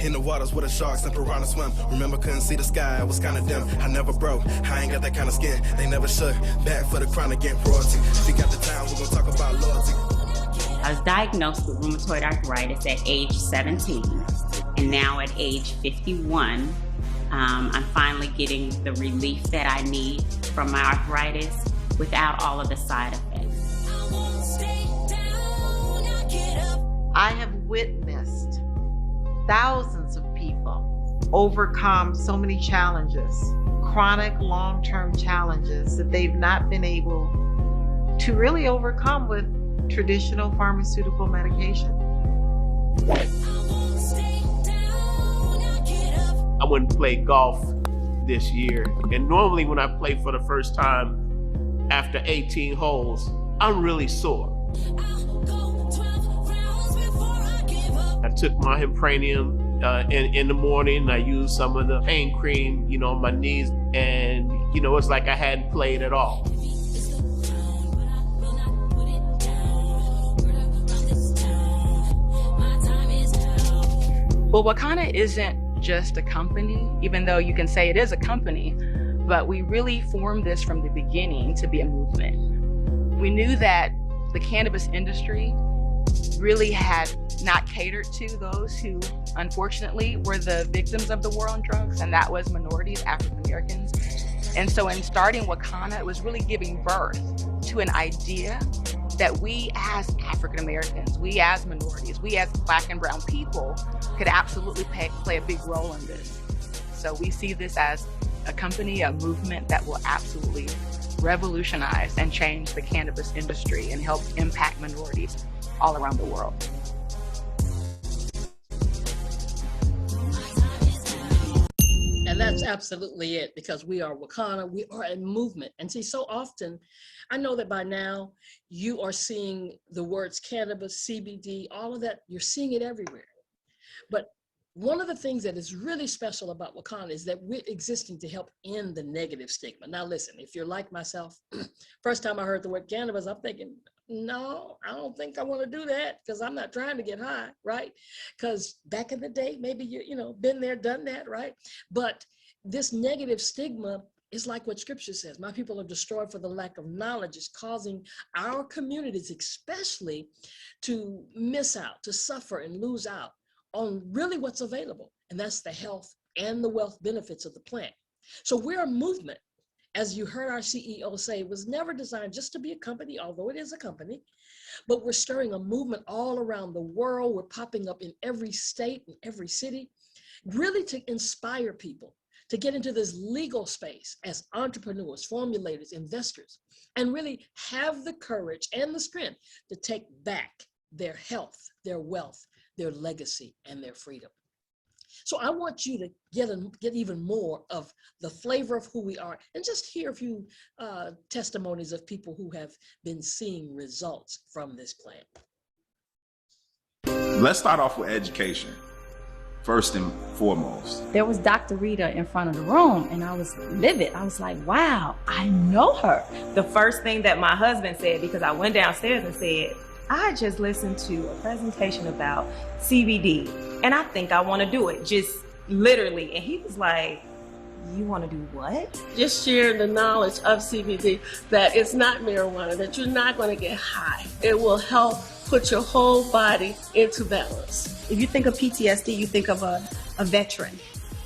In the waters where the sharks and piranhas swim. Remember, couldn't see the sky, it was kinda dim. I never broke, I ain't got that kind of skin. They never shook, back for the crown again, royalty. If you got the time, we're gonna talk about loyalty. I was diagnosed with rheumatoid arthritis at age 17, and now at age 51, I'm finally getting the relief that I need from my arthritis without all of the side effects. I have witnessed thousands of people overcome so many challenges, chronic long-term challenges that they've not been able to really overcome with traditional pharmaceutical medication. I went and played golf this year, and normally when I play for the first time after 18 holes, I'm really sore. I took my Impranium in the morning. I used some of the pain cream, on my knees, and it's like I hadn't played at all. Well, Wakanna isn't just a company, even though you can say it is a company, but we really formed this from the beginning to be a movement. We knew that the cannabis industry really had not catered to those who, unfortunately, were the victims of the war on drugs, and that was minorities, African Americans. And so in starting Wakanna, it was really giving birth to an idea that we as African Americans, we as minorities, we as Black and brown people could absolutely play a big role in this. So we see this as a company, a movement that will absolutely revolutionize and change the cannabis industry and help impact minorities all around the world. And that's absolutely it, because we are Wakanna, we are a movement. And see, so often, I know that by now you are seeing the words cannabis, CBD, all of that, you're seeing it everywhere. But one of the things that is really special about Wakanna is that we're existing to help end the negative stigma. Now listen, if you're like myself, first time I heard the word cannabis, I'm thinking, no, I don't think I want to do that because I'm not trying to get high, right? Because back in the day, maybe you been there, done that, right? But this negative stigma is like what scripture says. My people are destroyed for the lack of knowledge. It's causing our communities especially to miss out, to suffer and lose out on really what's available. And that's the health and the wealth benefits of the plant. So we're a movement. As you heard our CEO say, it was never designed just to be a company, although it is a company, but we're stirring a movement all around the world. We're popping up in every state and every city, really to inspire people to get into this legal space as entrepreneurs, formulators, investors, and really have the courage and the strength to take back their health, their wealth, their legacy, and their freedom. So I want you to get even more of the flavor of who we are and just hear a few testimonies of people who have been seeing results from this plan. Let's start off with education, first and foremost. There was Dr. Rita in front of the room and I was livid. I was like, wow, I know her. The first thing that my husband said, because I went downstairs and said, I just listened to a presentation about CBD and I think I want to do it, just literally. And he was like, you want to do what? Just share the knowledge of CBD, that it's not marijuana, that you're not going to get high. It will help put your whole body into balance. If you think of PTSD, you think of a veteran.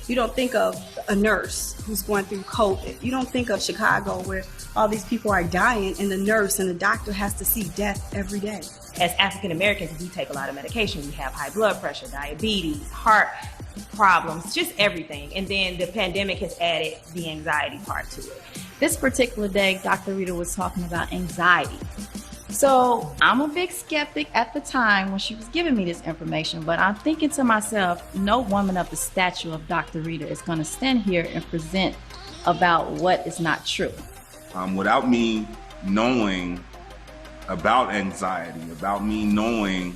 You don't think of a nurse who's going through COVID. You don't think of Chicago where all these people are dying and the nurse and the doctor has to see death every day. As African Americans, we take a lot of medication. We have high blood pressure, diabetes, heart problems, just everything. And then the pandemic has added the anxiety part to it. This particular day, Dr. Rita was talking about anxiety. So I'm a big skeptic at the time when she was giving me this information, but I'm thinking to myself, no woman of the stature of Dr. Rita is going to stand here and present about what is not true. Without me knowing about anxiety, without me knowing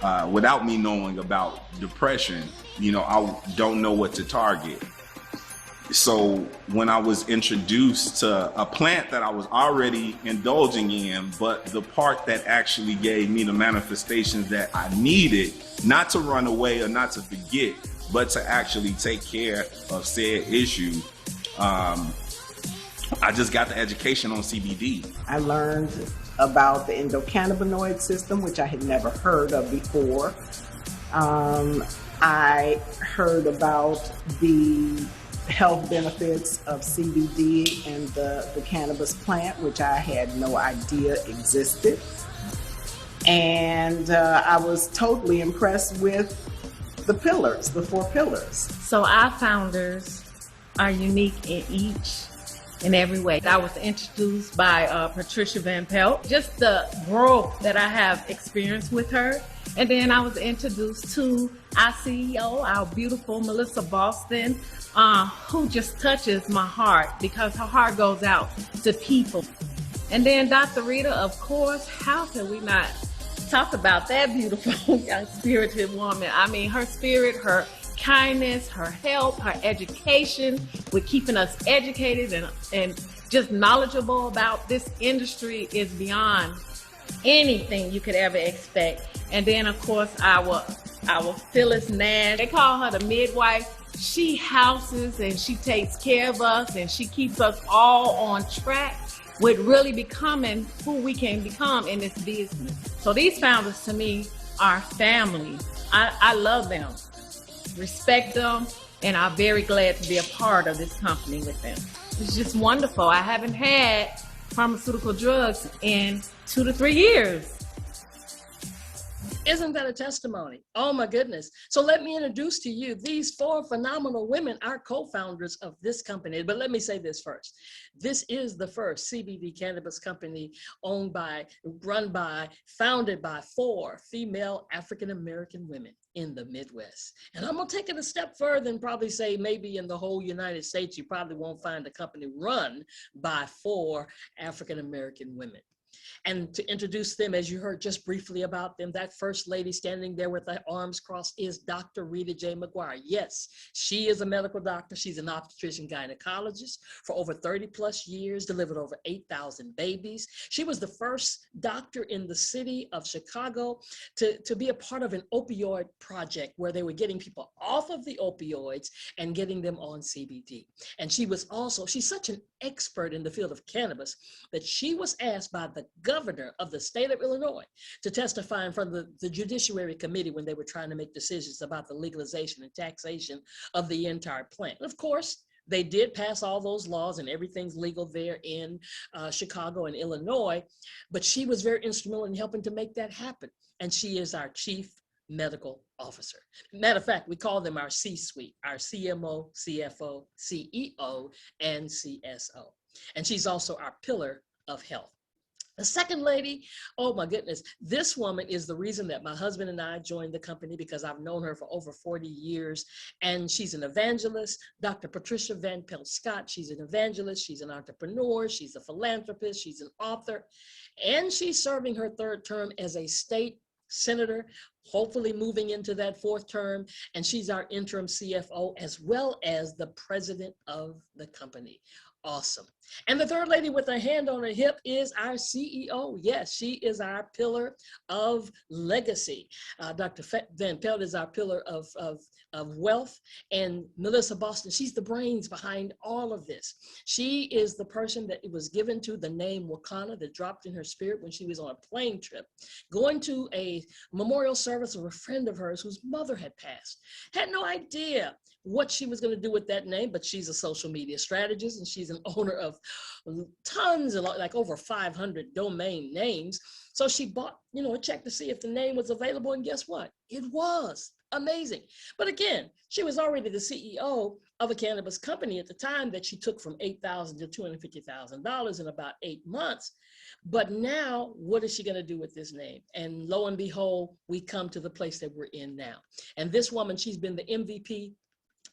about depression, I don't know what to target. So when I was introduced to a plant that I was already indulging in, but the part that actually gave me the manifestations that I needed, not to run away or not to forget, but to actually take care of said issue. I just got the education on CBD. I learned about the endocannabinoid system, which I had never heard of before. I heard about the health benefits of CBD and the cannabis plant, which I had no idea existed. And I was totally impressed with the pillars, the 4 pillars. So our founders are unique in each and every way. I was introduced by Patricia Van Pelt, just the growth that I have experienced with her. And then I was introduced to our CEO, our beautiful Melissa Boston, who just touches my heart because her heart goes out to people. And then Dr. Rita, of course, how can we not talk about that beautiful, spirited woman? I mean, her spirit, her kindness, her help, her education, with keeping us educated and just knowledgeable about this industry is beyond anything you could ever expect. And then, of course, our Phyllis Nash, they call her the midwife. She houses and she takes care of us and she keeps us all on track with really becoming who we can become in this business. So these founders to me are family. I love them, respect them, and I'm very glad to be a part of this company with them. It's just wonderful. I haven't had pharmaceutical drugs in 2 to 3 years. Isn't that a testimony? Oh my goodness. So let me introduce to you these 4 phenomenal women, our co-founders of this company. But let me say this first. This is the first CBD cannabis company owned by, run by, founded by 4 female African-American women in the Midwest. And I'm gonna take it a step further and probably say maybe in the whole United States, you probably won't find a company run by 4 African-American women. And to introduce them, as you heard just briefly about them, that first lady standing there with her arms crossed is Dr. Rita J. McGuire. Yes, she is a medical doctor. She's an obstetrician gynecologist for over 30 plus years, delivered over 8,000 babies. She was the first doctor in the city of Chicago to be a part of an opioid project where they were getting people off of the opioids and getting them on CBD. And she was also, she's such an expert in the field of cannabis that she was asked by the governor of the state of Illinois to testify in front of the Judiciary Committee when they were trying to make decisions about the legalization and taxation of the entire plant. And of course, they did pass all those laws and everything's legal there in Chicago and Illinois, but she was very instrumental in helping to make that happen. And she is our chief medical officer. Matter of fact, we call them our C-suite, our CMO, CFO, CEO, and CSO. And she's also our pillar of health. The second lady, oh my goodness, this woman is the reason that my husband and I joined the company because I've known her for over 40 years and she's an evangelist, Dr. Patricia Van Pelt Scott. She's an evangelist, she's an entrepreneur, she's a philanthropist, she's an author, and she's serving her 3rd term as a state senator, hopefully moving into that 4th term, and she's our interim CFO as well as the president of the company. Awesome. And the 3rd lady with her hand on her hip is our CEO. Yes, she is our pillar of legacy. Dr. Van Pelt is our pillar of wealth. And Melissa Boston, she's the brains behind all of this. She is the person that it was given to the name Wakanna that dropped in her spirit when she was on a plane trip, going to a memorial service of a friend of hers whose mother had passed. Had no idea what she was going to do with that name, but she's a social media strategist and she's an owner of tons of, like over 500 domain names. So she bought, a check to see if the name was available, and guess what? It was. Amazing. But again, she was already the CEO of a cannabis company at the time that she took from $8,000 to $250,000 in about 8 months. But now, what is she going to do with this name? And lo and behold, we come to the place that we're in now. And this woman, she's been the MVP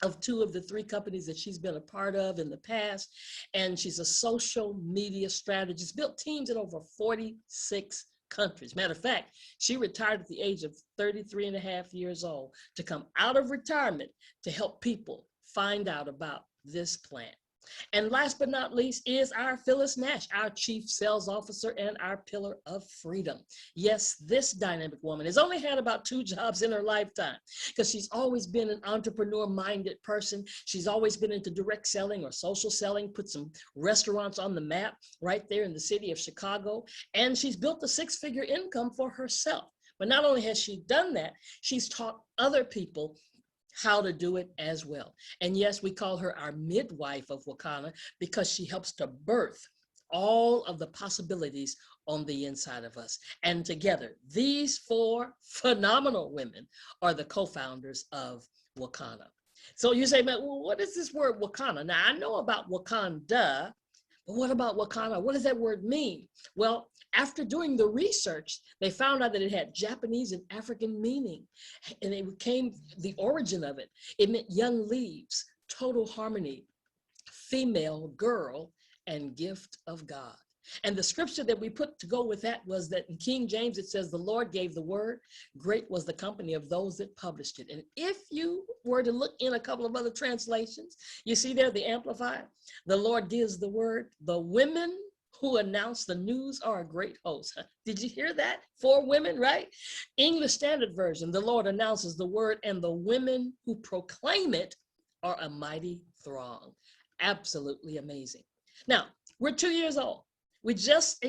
of 2 of the 3 companies that she's been a part of in the past. And she's a social media strategist, built teams in over 46 countries. Matter of fact, she retired at the age of 33 and a half years old to come out of retirement to help people find out about this plant. And last but not least is our Phyllis Nash, our chief sales officer and our pillar of freedom. Yes, this dynamic woman has only had about 2 jobs in her lifetime because she's always been an entrepreneur-minded person. She's always been into direct selling or social selling, put some restaurants on the map right there in the city of Chicago. And she's built a 6-figure income for herself. But not only has she done that, she's taught other people how to do it as well. And yes, we call her our midwife of Wakanna because she helps to birth all of the possibilities on the inside of us. And together, these 4 phenomenal women are the co-founders of Wakanna. So you say, man, well, what is this word Wakanna? Now, I know about Wakanda, but what about Wakanna? What does that word mean? Well, after doing the research, they found out that it had Japanese and African meaning, and it became the origin of it. It meant young leaves, total harmony, female, girl, and gift of God. And the scripture that we put to go with that was that in King James, it says, the Lord gave the word, great was the company of those that published it. And if you were to look in a couple of other translations, you see there the Amplified, the Lord gives the word, the women who announce the news are a great host. Did you hear that? 4 women, right? English Standard Version, the Lord announces the word, and the women who proclaim it are a mighty throng. Absolutely amazing. Now, we're 2 years old. We just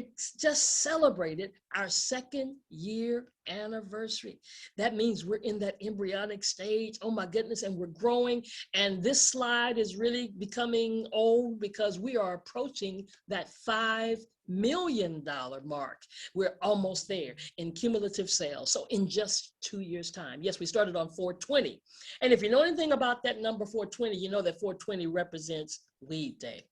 celebrated our 2nd year anniversary. That means we're in that embryonic stage. Oh my goodness, and we're growing. And this slide is really becoming old because we are approaching that $5 million mark. We're almost there in cumulative sales. So in just 2 years' time. Yes, we started on 420. And if you know anything about that number 420, you know that 420 represents Weed Day.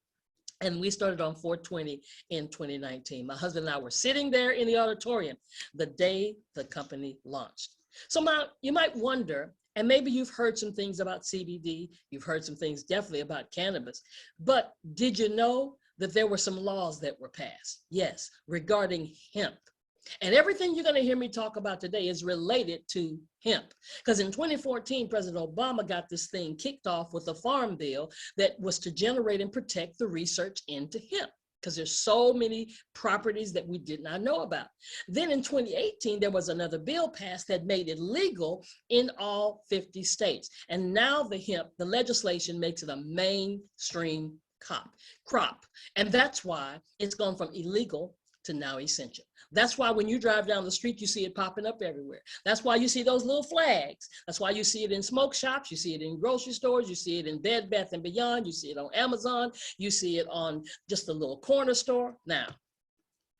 And we started on 420 in 2019. My husband and I were sitting there in the auditorium the day the company launched. So you might wonder, and maybe you've heard some things about CBD, you've heard some things definitely about cannabis, but did you know that there were some laws that were passed? Yes, regarding hemp. And everything you're going to hear me talk about today is related to hemp. Because in 2014, President Obama got this thing kicked off with a farm bill that was to generate and protect the research into hemp, because there's so many properties that we did not know about. Then in 2018, there was another bill passed that made it legal in all 50 states. And now the legislation makes it a mainstream crop. And that's why it's gone from illegal to now essential. That's why when you drive down the street, you see it popping up everywhere. That's why you see those little flags. That's why you see it in smoke shops. You see it in grocery stores. You see it in Bed Bath & Beyond. You see it on Amazon. You see it on just a little corner store. Now,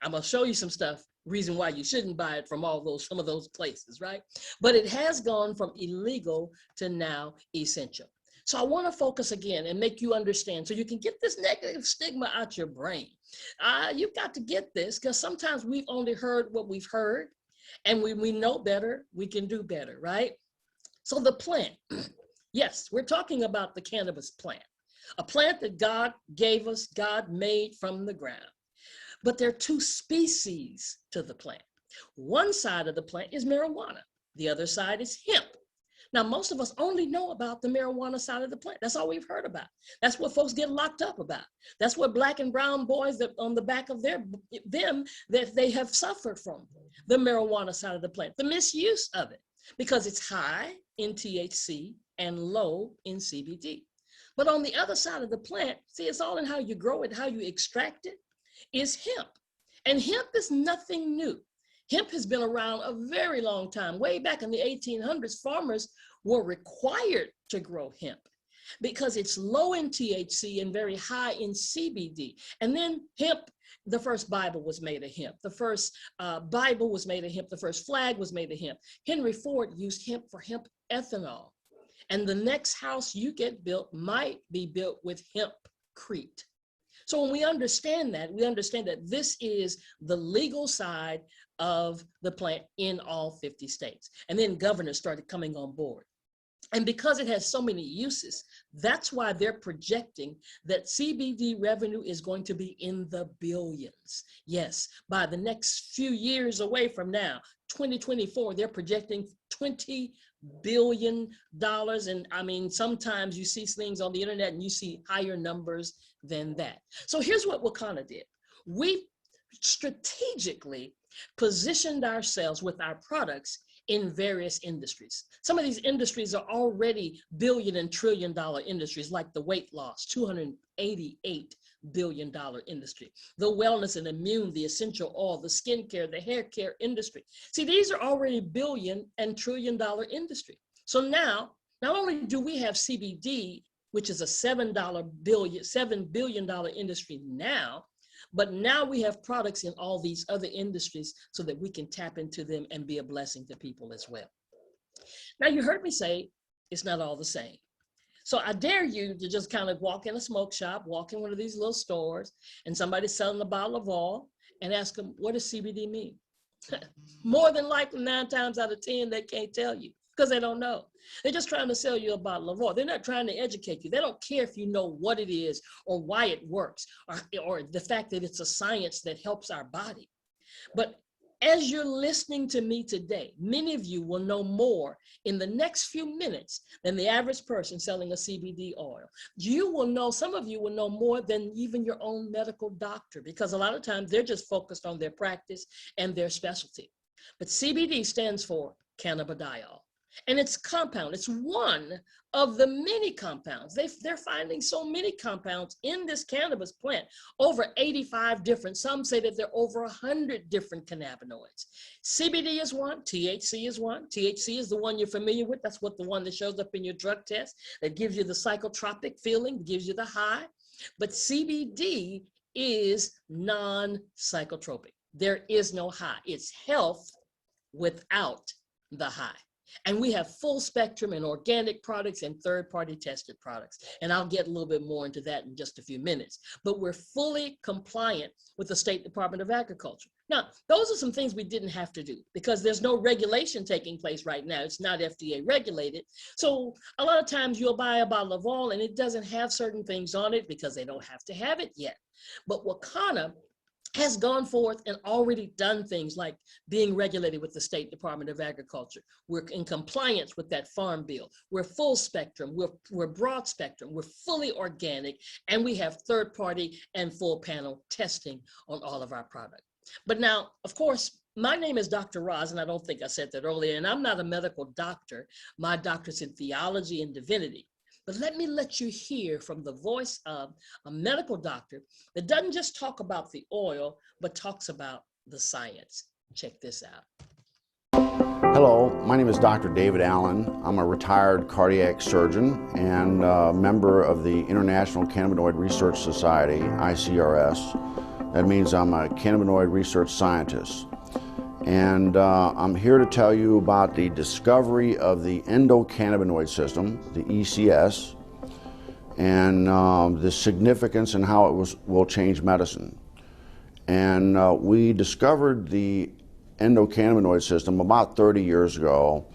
I'm going to show you some stuff, reason why you shouldn't buy it from some of those places, right? But it has gone from illegal to now essential. So I want to focus again and make you understand so you can get this negative stigma out your brain. You've got to get this because sometimes we've only heard what we've heard, and we know better, we can do better, right? So the plant, yes, we're talking about the cannabis plant, a plant that God gave us, God made from the ground. But there are 2 species to the plant. One side of the plant is marijuana. The other side is hemp. Now, most of us only know about the marijuana side of the plant. That's all we've heard about. That's what folks get locked up about. That's what black and brown boys that on the back of them that they have suffered from, the marijuana side of the plant, the misuse of it, because it's high in THC and low in CBD. But on the other side of the plant, see, it's all in how you grow it, how you extract it, is hemp. And hemp is nothing new. Hemp has been around a very long time. Way back in the 1800s, farmers were required to grow hemp because it's low in THC and very high in CBD. And then hemp, the first Bible was made of hemp. The first Bible was made of hemp. The first flag was made of hemp. Henry Ford used hemp for hemp ethanol. And the next house you get built might be built with hempcrete. So when we understand that this is the legal side of the plant in all 50 states. And then governors started coming on board. And because it has so many uses, that's why they're projecting that CBD revenue is going to be in the billions. Yes, by the next few years away from now, 2024, they're projecting $20 billion. And I mean, sometimes you see things on the internet and you see higher numbers than that. So here's what Wakanna did. We strategically positioned ourselves with our products in various industries. Some of these industries are already billion and trillion dollar industries, like the weight loss, $288 billion industry, the wellness and immune, the essential oil, the skincare, the hair care industry. See, these are already billion and trillion dollar industry. So now, not only do we have CBD, which is a $7 billion industry now, but now we have products in all these other industries so that we can tap into them and be a blessing to people as well. Now, you heard me say it's not all the same. So I dare you to just kind of walk in a smoke shop, walk in one of these little stores, and somebody's selling a bottle of oil, and ask them, what does CBD mean? More than likely 9 times out of 10, they can't tell you because they don't know. They're just trying to sell you a bottle of oil. They're not trying to educate you. They don't care if you know what it is or why it works or the fact that it's a science that helps our body. But as you're listening to me today, many of you will know more in the next few minutes than the average person selling a CBD oil. You will know, some of you will know more than even your own medical doctor, because a lot of times they're just focused on their practice and their specialty. But CBD stands for cannabidiol. And it's compound. It's one of the many compounds. They're finding so many compounds in this cannabis plant, over 85 different. Some say that there are over 100 different cannabinoids. CBD is one, THC is one. THC is the one you're familiar with. That's what the one that shows up in your drug test that gives you the psychotropic feeling, gives you the high. But CBD is non-psychotropic. There is no high. It's health without the high. And we have full spectrum and organic products and third-party tested products. And I'll get a little bit more into that in just a few minutes. But we're fully compliant with the State Department of Agriculture. Now, those are some things we didn't have to do because there's no regulation taking place right now. It's not FDA regulated. So a lot of times you'll buy a bottle of oil and it doesn't have certain things on it because they don't have to have it yet. But Wakanna has gone forth and already done things like being regulated with the State Department of Agriculture. We're in compliance with that farm bill. We're full spectrum, we're broad spectrum, we're fully organic, and we have third party and full panel testing on all of our products. But now, of course, my name is Dr. Roz, and I don't think I said that earlier, and I'm not a medical doctor. My doctor's in theology and divinity. But let me let you hear from the voice of a medical doctor that doesn't just talk about the oil, but talks about the science. Check this out. Hello, my name is Dr. David Allen. I'm a retired cardiac surgeon and a member of the International Cannabinoid Research Society, ICRS. That means I'm a cannabinoid research scientist. And I'm here to tell you about the discovery of the endocannabinoid system, the ECS, and the significance and how it will change medicine. And we discovered the endocannabinoid system about 30 years ago,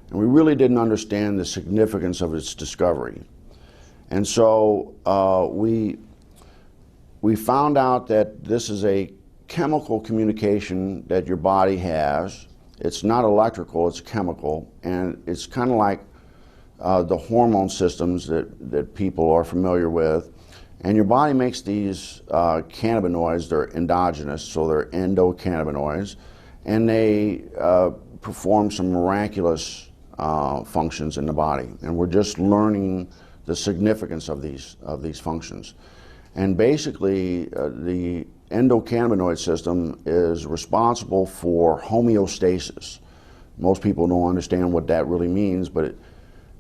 and we really didn't understand the significance of its discovery. And so we found out that this is a chemical communication that your body has. It's not electrical, it's chemical, and it's kind of like the hormone systems that people are familiar with. And your body makes these cannabinoids. They're endogenous, so they're endocannabinoids, and they perform some miraculous functions in the body. And we're just learning the significance of these functions. And basically, the endocannabinoid system is responsible for homeostasis. Most people don't understand what that really means, but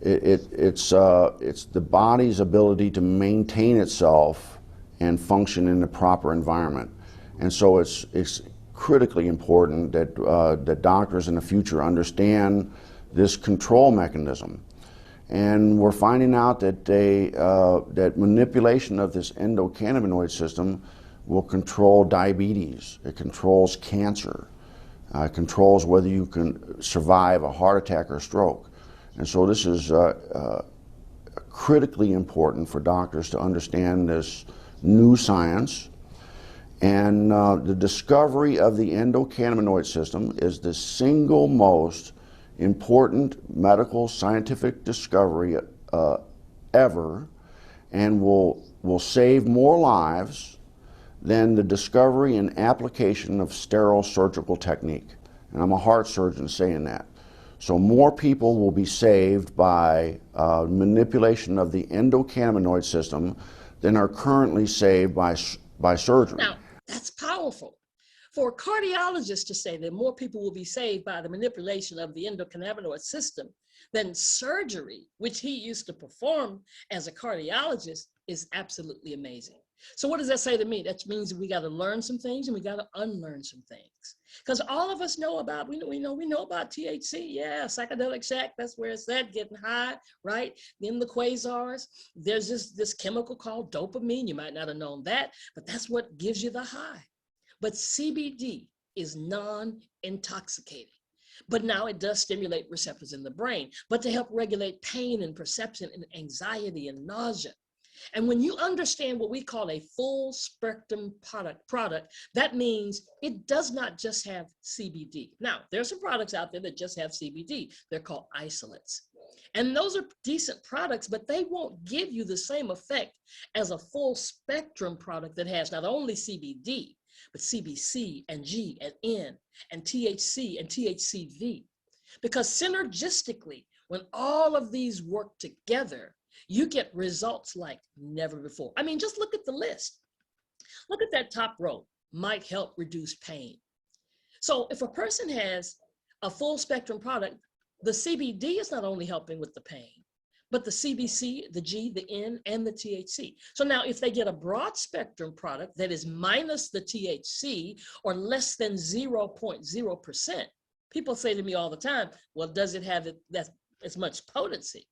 it's the body's ability to maintain itself and function in the proper environment. And so it's critically important that that doctors in the future understand this control mechanism. And we're finding out that that manipulation of this endocannabinoid system will control diabetes. It controls cancer. It controls whether you can survive a heart attack or stroke. And so this is critically important for doctors to understand this new science. And the discovery of the endocannabinoid system is the single most important medical scientific discovery ever, and will save more lives than the discovery and application of sterile surgical technique. And I'm a heart surgeon saying that. So more people will be saved by manipulation of the endocannabinoid system than are currently saved by surgery. Now, that's powerful. For a cardiologist to say that more people will be saved by the manipulation of the endocannabinoid system than surgery, which he used to perform as a cardiologist, is absolutely amazing. So what does that say to me? That means we got to learn some things and we got to unlearn some things. Because all of us know about, we know about THC. Yeah, psychedelic shack, that's where it's at, getting high, right? Then the quasars. There's this chemical called dopamine. You might not have known that, but that's what gives you the high. But CBD is non-intoxicating. But now it does stimulate receptors in the brain, but to help regulate pain and perception and anxiety and nausea. And when you understand what we call a full spectrum product, that means it does not just have CBD. Now, there's some products out there that just have CBD. They're called isolates. And those are decent products, but they won't give you the same effect as a full spectrum product that has not only CBD, but CBC and G and N and THC and THCV. Because synergistically, when all of these work together, you get results like never before. I mean, just look at the list. Look at that top row, might help reduce pain. So if a person has a full spectrum product, the CBD is not only helping with the pain, but the CBC, the G, the N, and the THC. So now if they get a broad spectrum product that is minus the THC or less than 0.0%, people say to me all the time, well, does it have that as much potency?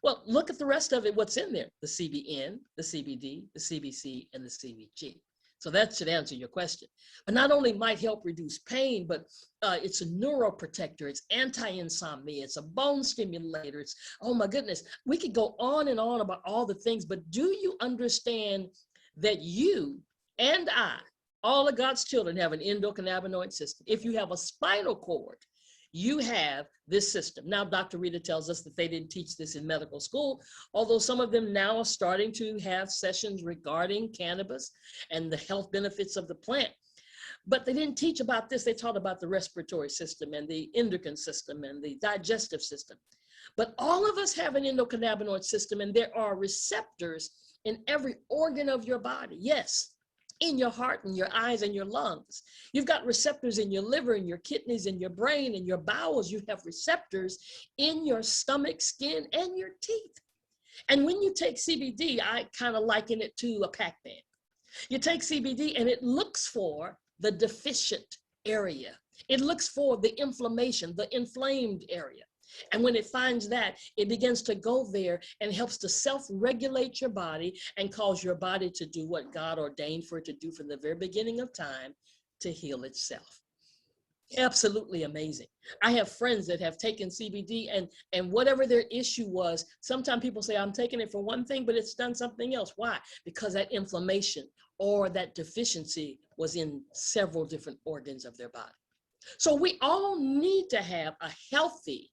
Well, look at the rest of it, what's in there, the CBN, the CBD, the CBC, and the CBG. So that should answer your question. But not only might help reduce pain, but it's a neuroprotector, it's anti-insomnia, it's a bone stimulator, it's, oh my goodness, we could go on and on about all the things, but do you understand that you and I, all of God's children, have an endocannabinoid system? If you have a spinal cord, you have this system. Now, Dr. Rita tells us that they didn't teach this in medical school, although some of them now are starting to have sessions regarding cannabis and the health benefits of the plant. But they didn't teach about this. They taught about the respiratory system and the endocrine system and the digestive system. But all of us have an endocannabinoid system, and there are receptors in every organ of your body. Yes. In your heart and your eyes and your lungs. You've got receptors in your liver and your kidneys and your brain and your bowels. You have receptors in your stomach, skin, and your teeth. And when you take CBD, I kind of liken it to a Pac-Man. You take CBD and it looks for the deficient area. It looks for the inflammation, the inflamed area. And when it finds that, it begins to go there and helps to self-regulate your body and cause your body to do what God ordained for it to do from the very beginning of time, to heal itself. Absolutely amazing. I have friends that have taken CBD and whatever their issue was, sometimes people say, I'm taking it for one thing, but it's done something else. Why? Because that inflammation or that deficiency was in several different organs of their body. So we all need to have a healthy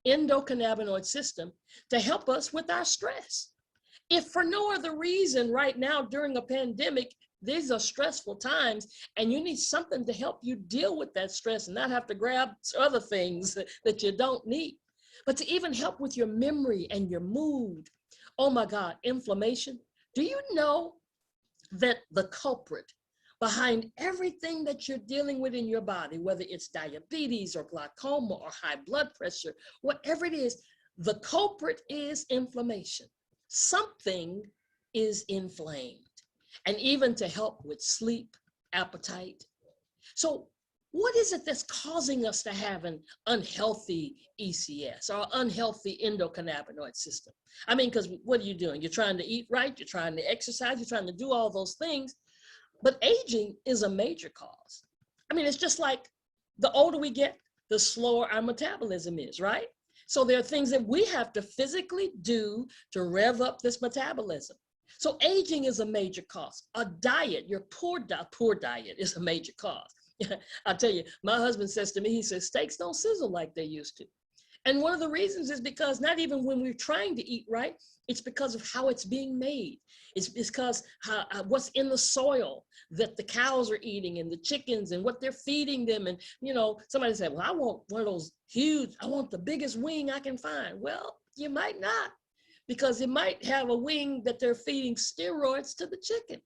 endocannabinoid system to help us with our stress. If for no other reason right now during a pandemic, these are stressful times and you need something to help you deal with that stress and not have to grab other things that you don't need, but to even help with your memory and your mood. Oh my God, inflammation. Do you know that the culprit behind everything that you're dealing with in your body, whether it's diabetes or glaucoma or high blood pressure, whatever it is, the culprit is inflammation. Something is inflamed. And even to help with sleep, appetite. So what is it that's causing us to have an unhealthy ECS or unhealthy endocannabinoid system? I mean, because what are you doing? You're trying to eat right, you're trying to exercise, you're trying to do all those things. But aging is a major cause. I mean, it's just like the older we get, the slower our metabolism is, right? So there are things that we have to physically do to rev up this metabolism. So aging is a major cause. A diet, your poor diet is a major cause. I'll tell you, my husband says to me, he says, steaks don't sizzle like they used to. And one of the reasons is because not even when we're trying to eat right, it's because of how it's being made. It's because what's in the soil that the cows are eating and the chickens and what they're feeding them. And, you know, somebody said, well, I want one of those huge, I want the biggest wing I can find. Well, you might not, because it might have a wing that they're feeding steroids to the chicken.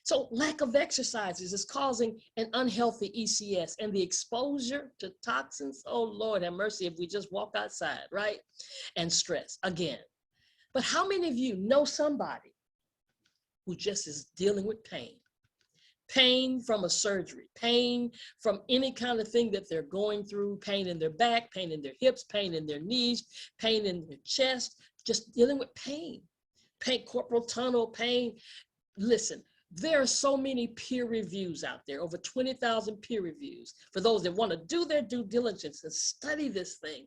So lack of exercises is causing an unhealthy ECS, and the exposure to toxins, oh Lord have mercy if we just walk outside, right? And stress again. But how many of you know somebody who just is dealing with pain? Pain from a surgery, pain from any kind of thing that they're going through, pain in their back, pain in their hips, pain in their knees, pain in their chest, just dealing with pain, corporal tunnel pain. Listen, there are so many peer reviews out there, over 20,000 peer reviews for those that want to do their due diligence and study this thing.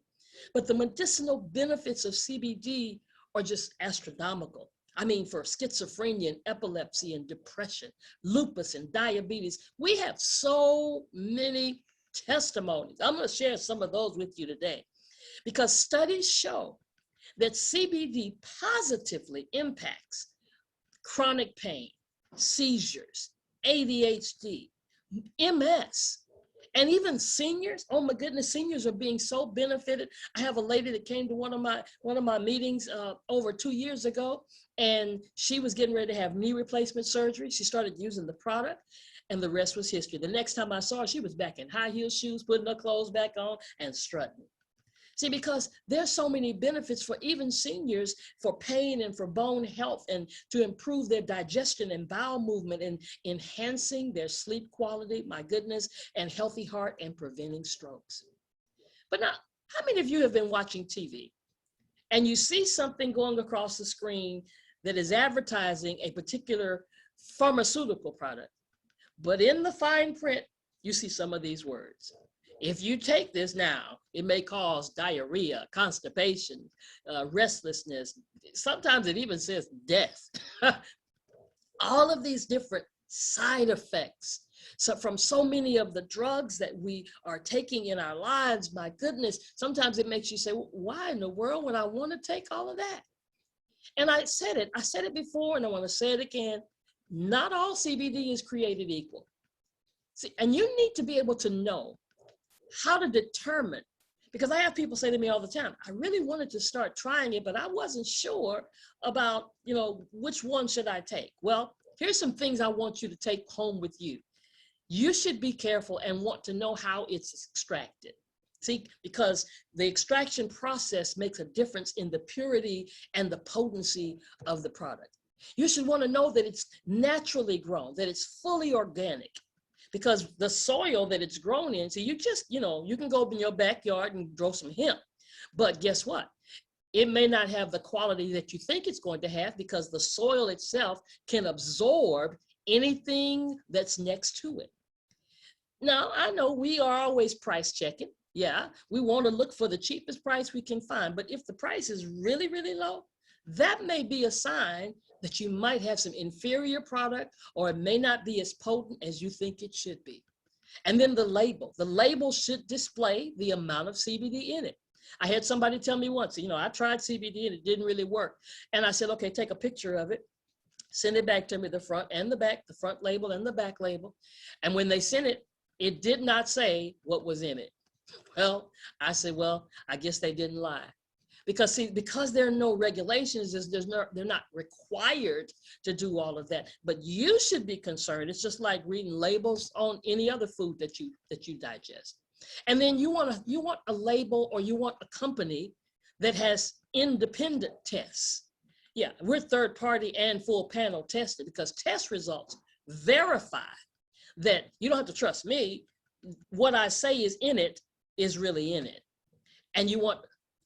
But the medicinal benefits of CBD are just astronomical. I mean, for schizophrenia and epilepsy and depression, lupus and diabetes, we have so many testimonies. I'm going to share some of those with you today, because studies show that CBD positively impacts chronic pain, seizures, ADHD, MS, and even seniors. Oh my goodness, seniors are being so benefited. I have a lady that came to one of my meetings over 2 years ago, and she was getting ready to have knee replacement surgery. She started using the product, and the rest was history. The next time I saw her, she was back in high heel shoes, putting her clothes back on and strutting. See, because there's so many benefits for even seniors, for pain and for bone health, and to improve their digestion and bowel movement, and enhancing their sleep quality, my goodness, and healthy heart, and preventing strokes. But now, how many of you have been watching TV and you see something going across the screen that is advertising a particular pharmaceutical product, but in the fine print, you see some of these words? If you take this now, it may cause diarrhea, constipation, restlessness. Sometimes it even says death. All of these different side effects. So from so many of the drugs that we are taking in our lives, my goodness, sometimes it makes you say, well, why in the world would I want to take all of that? And I said it before, and I want to say it again. Not all CBD is created equal. See, and you need to be able to know how to determine, because I have people say to me all the time, I really wanted to start trying it, but I wasn't sure about, you know, which one should I take? Well, here's some things I want you to take home with you. You should be careful and want to know how it's extracted. See, because the extraction process makes a difference in the purity and the potency of the product. You should want to know that it's naturally grown, that it's fully organic. Because the soil that it's grown in, so you just, you know, you can go in your backyard and grow some hemp, but guess what? It may not have the quality that you think it's going to have, because the soil itself can absorb anything that's next to it. Now, I know we are always price checking. Yeah, we want to look for the cheapest price we can find, but if the price is really, really low, that may be a sign that you might have some inferior product, or it may not be as potent as you think it should be. And then the label should display the amount of CBD in it. I had somebody tell me once, you know, I tried CBD and it didn't really work. And I said, okay, take a picture of it, send it back to me, the front and the back, the front label and the back label. And when they sent it, it did not say what was in it. Well, I said, well, I guess they didn't lie. Because see, because there are no regulations, they're not required to do all of that. But you should be concerned. It's just like reading labels on any other food that you digest. And then you want a label, or you want a company that has independent tests. Yeah, we're third party and full panel tested, because test results verify that you don't have to trust me. What I say is in it is really in it. And you want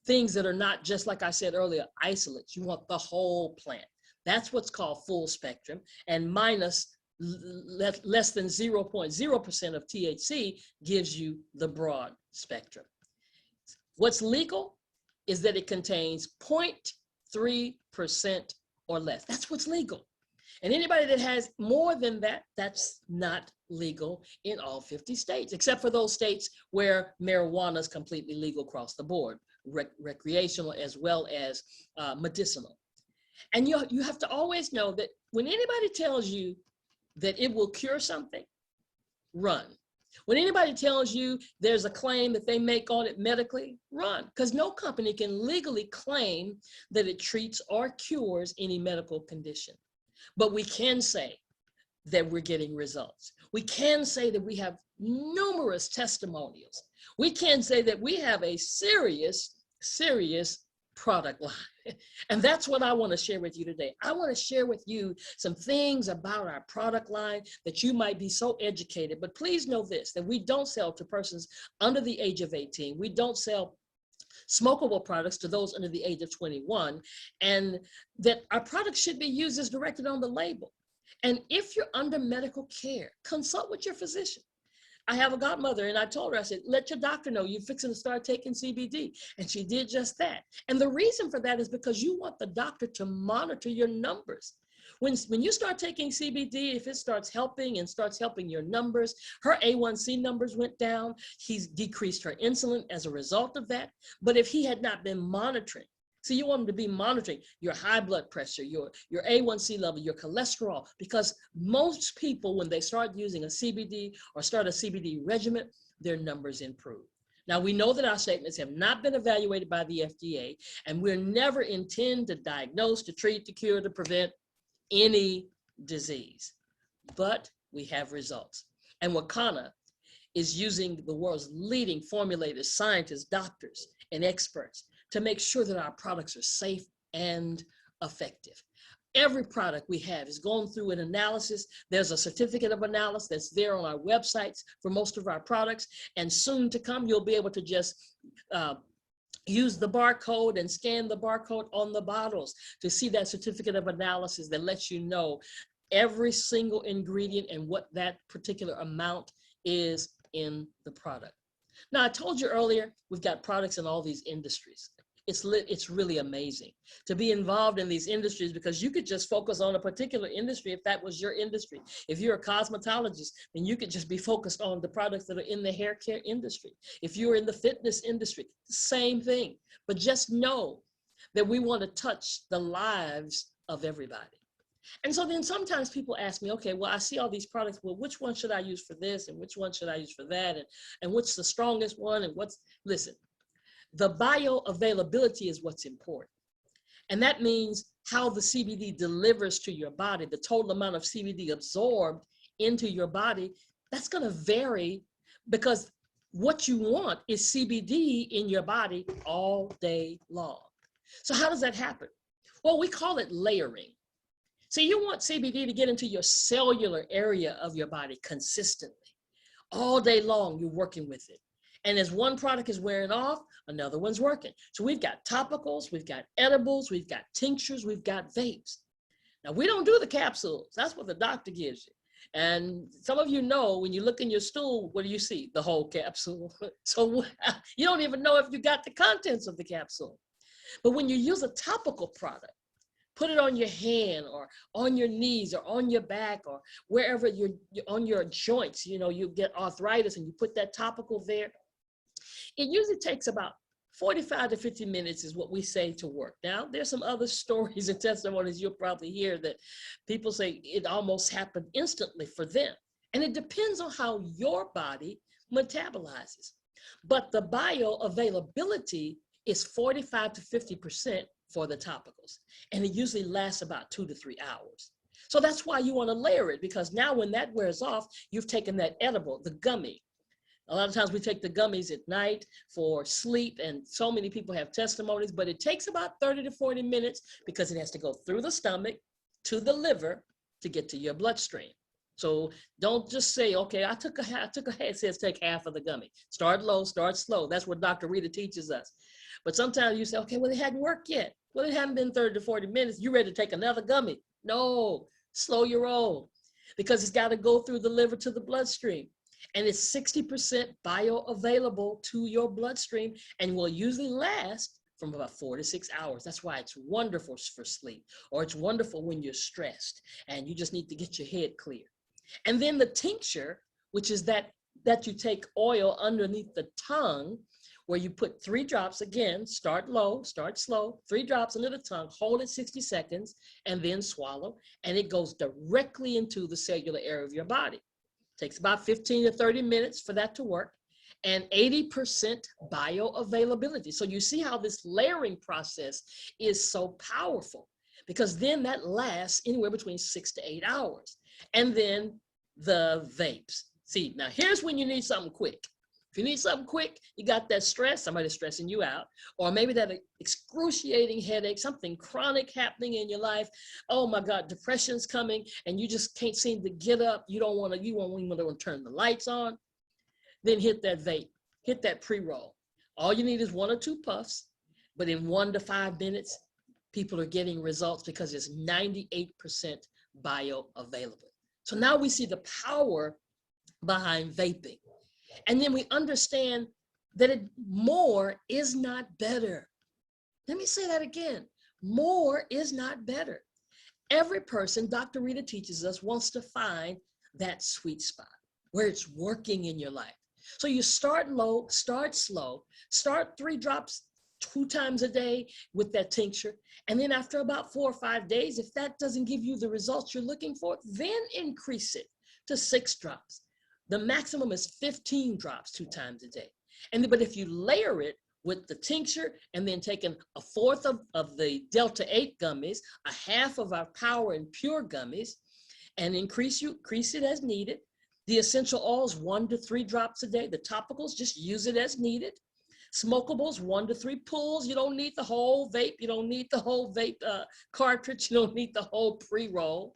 things that are not just, like I said earlier, isolates. You want the whole plant. That's what's called full spectrum, and minus less than 0.0% of THC gives you the broad spectrum. What's legal is that it contains 0.3% or less. That's what's legal. And anybody that has more than that, that's not legal in all 50 states, except for those states where marijuana is completely legal across the board, recreational as well as medicinal. And you have to always know that when anybody tells you that it will cure something, run. When anybody tells you there's a claim that they make on it medically, run, because no company can legally claim that it treats or cures any medical condition. But we can say that we're getting results. We can say that we have numerous testimonials. We can say that we have a serious product line. And that's what I want to share with you today. I want to share with you some things about our product line that you might be so educated, but please know this, that we don't sell to persons under the age of 18. We don't sell smokable products to those under the age of 21, and that our products should be used as directed on the label. And if you're under medical care, consult with your physician. I have a godmother, and I told her, I said, let your doctor know you're fixing to start taking CBD. And she did just that. And the reason for that is because you want the doctor to monitor your numbers. When you start taking CBD, if it starts helping and starts helping your numbers, her A1C numbers went down. He's decreased her insulin as a result of that. But if he had not been monitoring, so you want them to be monitoring your high blood pressure, your A1C level, your cholesterol, because most people, when they start using a CBD or start a CBD regimen, their numbers improve. Now, we know that our statements have not been evaluated by the FDA, and we're never intend to diagnose, to treat, to cure, to prevent any disease, but we have results. And Wakanna is using the world's leading formulators, scientists, doctors, and experts to make sure that our products are safe and effective. Every product we have is going through an analysis. There's a certificate of analysis that's there on our websites for most of our products. And soon to come, you'll be able to just use the barcode and scan the barcode on the bottles to see that certificate of analysis that lets you know every single ingredient and what that particular amount is in the product. Now, I told you earlier, we've got products in all these industries. It's really amazing to be involved in these industries, because you could just focus on a particular industry if that was your industry. If you're a cosmetologist, then you could just be focused on the products that are in the hair care industry. If you're in the fitness industry, same thing. But just know that we want to touch the lives of everybody. And so then sometimes people ask me, okay, well, I see all these products. Well, which one should I use for this? And which one should I use for that? And what's the strongest one? And listen, the bioavailability is what's important. And that means how the CBD delivers to your body, the total amount of CBD absorbed into your body. That's going to vary, because what you want is CBD in your body all day long. So how does that happen? Well, we call it layering. So you want CBD to get into your cellular area of your body consistently. All day long, you're working with it. And as one product is wearing off, another one's working. So we've got topicals, we've got edibles, we've got tinctures, we've got vapes. Now, we don't do the capsules. That's what the doctor gives you. And some of you know, when you look in your stool, what do you see? The whole capsule. So you don't even know if you got the contents of the capsule. But when you use a topical product, put it on your hand or on your knees or on your back or wherever you're on your joints, you get arthritis and you put that topical there. It usually takes about 45 to 50 minutes is what we say to work. Now, there's some other stories and testimonies you'll probably hear that people say it almost happened instantly for them. And it depends on how your body metabolizes. But the bioavailability is 45 to 50% for the topicals. And it usually lasts about 2 to 3 hours. So that's why you want to layer it, because now when that wears off, you've taken that edible, the gummy. A lot of times we take the gummies at night for sleep, and so many people have testimonies, but it takes about 30 to 40 minutes because it has to go through the stomach to the liver to get to your bloodstream. So don't just say, okay, I took a it says take half of the gummy. Start low, start slow. That's what Dr. Rita teaches us. But sometimes you say, okay, well, it hadn't worked yet. Well, it hadn't been 30 to 40 minutes. You ready to take another gummy? No, slow your roll, because it's got to go through the liver to the bloodstream. And it's 60% bioavailable to your bloodstream and will usually last from about 4 to 6 hours. That's why it's wonderful for sleep, or it's wonderful when you're stressed and you just need to get your head clear. And then the tincture, which is that you take oil underneath the tongue, where you put 3 drops, again, start low, start slow, 3 drops under the tongue, hold it 60 seconds, and then swallow. And it goes directly into the cellular area of your body. Takes about 15 to 30 minutes for that to work, and 80% bioavailability. So you see how this layering process is so powerful, because then that lasts anywhere between 6 to 8 hours. And then the vapes. See, now here's when you need something quick. If you need something quick, you got that stress, somebody's stressing you out, or maybe that excruciating headache, something chronic happening in your life. Oh my God, depression's coming and you just can't seem to get up. You won't even want to turn the lights on. Then hit that vape, hit that pre-roll. All you need is 1 or 2 puffs, but in 1 to 5 minutes, people are getting results because it's 98% bioavailable. So now we see the power behind vaping. And then we understand that more is not better. Let me say that again. More is not better. Every person, Dr. Rita teaches us, wants to find that sweet spot where it's working in your life. So you start low, start slow, start 3 drops 2 times a day with that tincture. And then after about 4 or 5 days, if that doesn't give you the results you're looking for, then increase it to 6 drops. The maximum is 15 drops 2 times a day. But if you layer it with the tincture and then taking 1/4 of the Delta 8 gummies, 1/2 of our Power and Pure gummies, and increase it as needed. The essential oils, 1 to 3 drops a day. The topicals, just use it as needed. Smokables, 1 to 3 pulls. You don't need the whole vape. You don't need the whole vape cartridge. You don't need the whole pre-roll.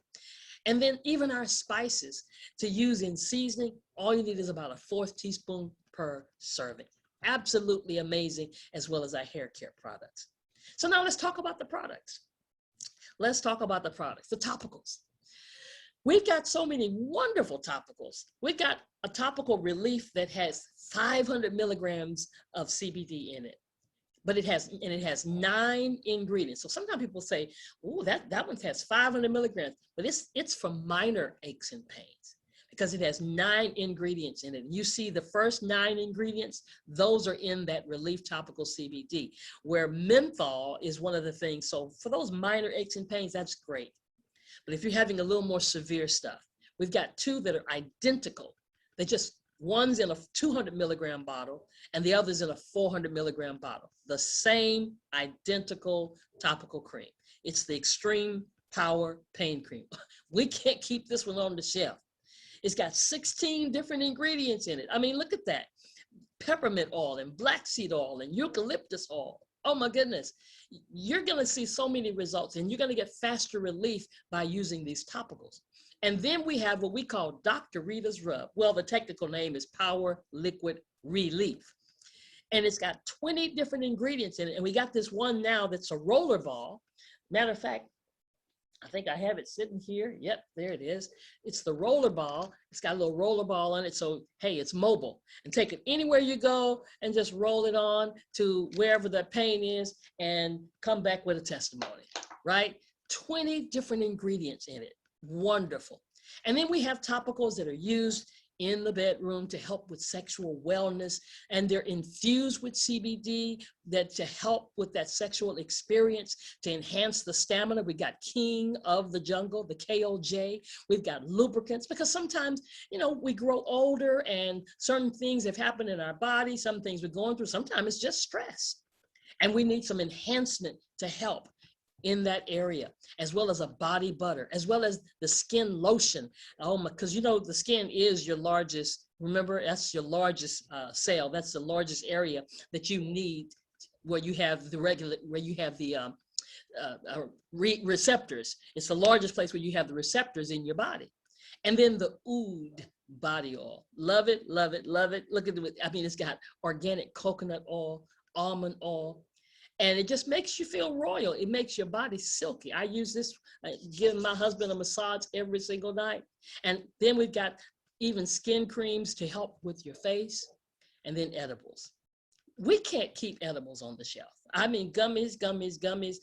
And then even our spices to use in seasoning, all you need is about 1/4 teaspoon per serving. Absolutely amazing, as well as our hair care products. So now let's talk about the products. Let's talk about the products, the topicals. We've got so many wonderful topicals. We've got a topical relief that has 500 milligrams of CBD in it, but it has 9 ingredients. So sometimes people say, oh, that one has 500 milligrams, but it's for minor aches and pains because it has 9 ingredients in it. You see the first 9 ingredients, those are in that relief topical CBD, where menthol is one of the things. So for those minor aches and pains, that's great. But if you're having a little more severe stuff, we've got 2 that are identical. One's in a 200 milligram bottle and the other's in a 400 milligram bottle. The same identical topical cream. It's the Extreme Power Pain Cream. We can't keep this one on the shelf. It's got 16 different ingredients in it. I mean, look at that. Peppermint oil and black seed oil and eucalyptus oil. Oh my goodness. You're gonna see so many results and you're gonna get faster relief by using these topicals. And then we have what we call Dr. Rita's Rub. Well, the technical name is Power Liquid Relief. And it's got 20 different ingredients in it. And we got this one now that's a roller ball. Matter of fact, I think I have it sitting here. Yep, there it is. It's the roller ball. It's got a little roller ball on it. So, hey, it's mobile. And take it anywhere you go and just roll it on to wherever the pain is and come back with a testimony, right? 20 different ingredients in it. Wonderful. And then we have topicals that are used in the bedroom to help with sexual wellness, and they're infused with CBD to help with that sexual experience, to enhance the stamina. We got King of the Jungle, the KOJ. We've got lubricants, because sometimes, we grow older and certain things have happened in our body, some things we're going through, sometimes it's just stress. And we need some enhancement to help in that area, as well as a body butter, as well as the skin lotion. Oh my, because the skin is your largest, remember, that's your largest cell. That's the largest area that you need where you have the receptors. It's the largest place where you have the receptors in your body. And then the Oud body oil. Love it, love it, love it. Look at it. It's got organic coconut oil, almond oil, and it just makes you feel royal. It makes your body silky. I use this, giving my husband a massage every single night. And then we've got even skin creams to help with your face, and then edibles. We can't keep edibles on the shelf. Gummies, gummies, gummies.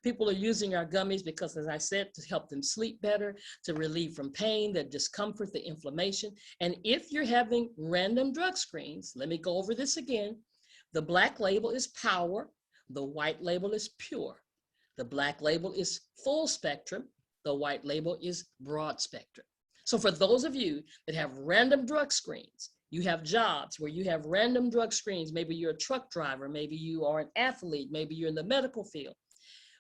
People are using our gummies because, as I said, to help them sleep better, to relieve from pain, the discomfort, the inflammation. And if you're having random drug screens, let me go over this again. The black label is power. The white label is pure. The black label is full spectrum. The white label is broad spectrum. So for those of you that have random drug screens, you have jobs where you have random drug screens, maybe you're a truck driver, maybe you are an athlete, maybe you're in the medical field,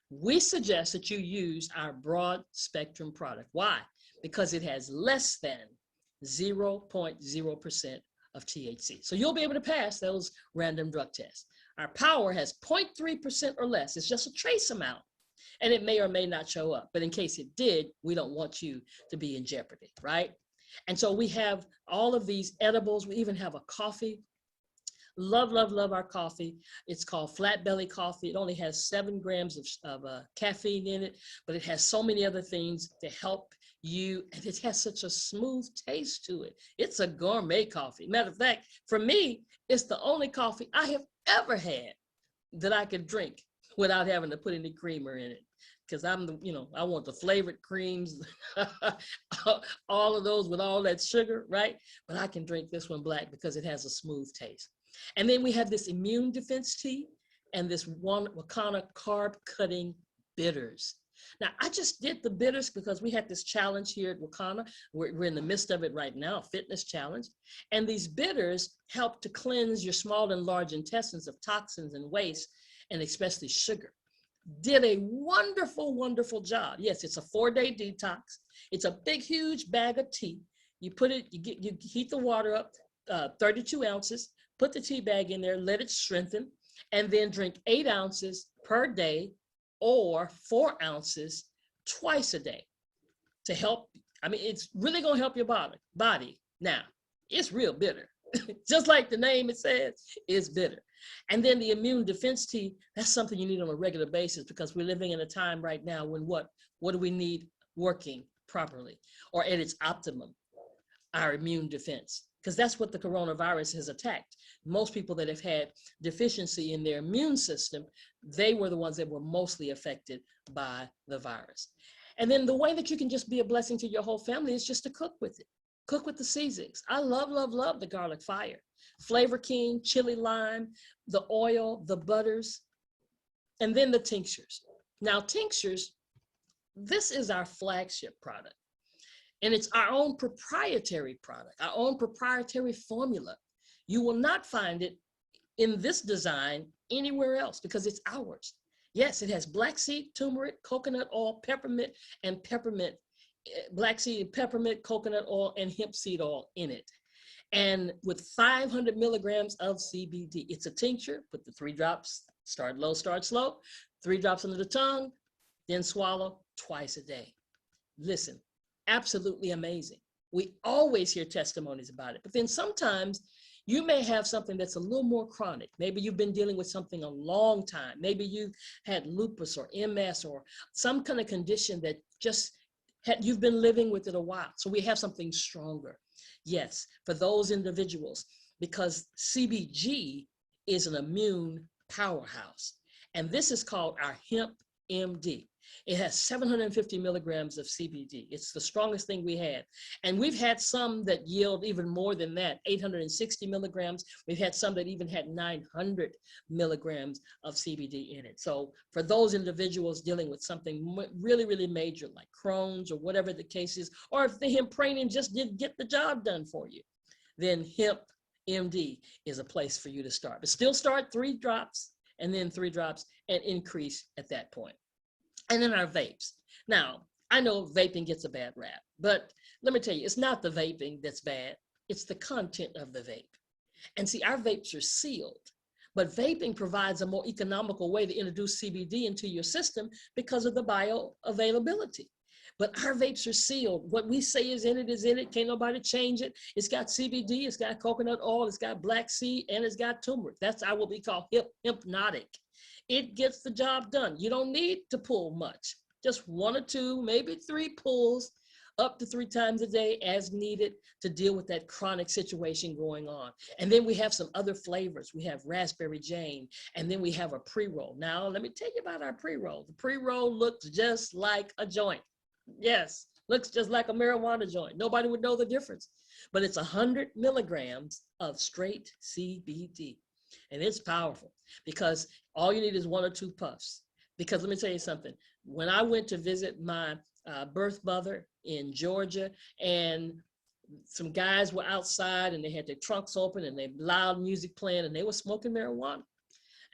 we suggest that you use our broad spectrum product. Why? Because it has less than 0.0% of THC. So you'll be able to pass those random drug tests. Our power has 0.3% or less. It's just a trace amount. And it may or may not show up. But in case it did, we don't want you to be in jeopardy, right? And so we have all of these edibles. We even have a coffee. Love, love, love our coffee. It's called Flat Belly Coffee. It only has 7 grams of caffeine in it, but it has so many other things to help you. And it has such a smooth taste to it. It's a gourmet coffee. Matter of fact, for me, it's the only coffee I have ever had that I could drink without having to put any creamer in it. Because I'm the, I want the flavored creams, all of those with all that sugar, right? But I can drink this one black because it has a smooth taste. And then we have this immune defense tea and this one Wakanna carb cutting bitters. Now, I just did the bitters because we had this challenge here at Wakanna. We're in the midst of it right now, a fitness challenge. And these bitters help to cleanse your small and large intestines of toxins and waste, and especially sugar. Did a wonderful, wonderful job. Yes, it's a 4-day detox. It's a big, huge bag of tea. You put it, you heat the water up, 32 ounces, put the tea bag in there, let it strengthen, and then drink 8 ounces per day or 4 ounces twice a day to help. I mean, it's really gonna help your body. Now, it's real bitter. Just like the name it says, it's bitter. And then the immune defense tea, that's something you need on a regular basis because we're living in a time right now when what do we need working properly or at its optimum? Our immune defense, because that's what the coronavirus has attacked. Most people that have had deficiency in their immune system, they were the ones that were mostly affected by the virus. And then the way that you can just be a blessing to your whole family is just to cook with it. Cook with the seasonings. I love, love, love the garlic fire. Flavor King, chili lime, the oil, the butters, and then the tinctures. Now, tinctures, this is our flagship product. And it's our own proprietary product, our own proprietary formula. You will not find it in this design anywhere else because it's ours. Yes, it has black seed, turmeric, coconut oil, peppermint, and peppermint, black seed, peppermint, coconut oil, and hemp seed oil in it. And with 500 milligrams of CBD. It's a tincture, put the 3 drops, start low, start slow, 3 drops under the tongue, then swallow twice a day. Listen, absolutely amazing. We always hear testimonies about it, but then sometimes you may have something that's a little more chronic. Maybe you've been dealing with something a long time. Maybe you've had lupus or MS or some kind of condition that just you've been living with it a while. So we have something stronger. Yes, for those individuals, because CBG is an immune powerhouse. And this is called our Hemp MD. It has 750 milligrams of CBD. It's the strongest thing we had. And we've had some that yield even more than that, 860 milligrams. We've had some that even had 900 milligrams of CBD in it. So for those individuals dealing with something really, really major, like Crohn's or whatever the case is, or if the hempranium just didn't get the job done for you, then Hemp MD is a place for you to start. But still start 3 drops and then 3 drops and increase at that point. And then our vapes. Now, I know vaping gets a bad rap, but let me tell you, it's not the vaping that's bad. It's the content of the vape. And see, our vapes are sealed, but vaping provides a more economical way to introduce CBD into your system because of the bioavailability. But our vapes are sealed. What we say is in it is in it. Can't nobody change it. It's got CBD, it's got coconut oil, it's got black seed, and it's got turmeric. That's what we call hypnotic. It gets the job done. You don't need to pull much. Just 1 or 2, maybe 3 pulls up to 3 times a day as needed to deal with that chronic situation going on. And then we have some other flavors. We have Raspberry Jane, and then we have a pre-roll. Now, let me tell you about our pre-roll. The pre-roll looks just like a joint. Yes, looks just like a marijuana joint. Nobody would know the difference. But it's 100 milligrams of straight CBD. And it's powerful because all you need is 1 or 2 puffs. Because let me tell you something, when I went to visit my birth mother in Georgia, and some guys were outside and they had their trunks open and they loud music playing and they were smoking marijuana.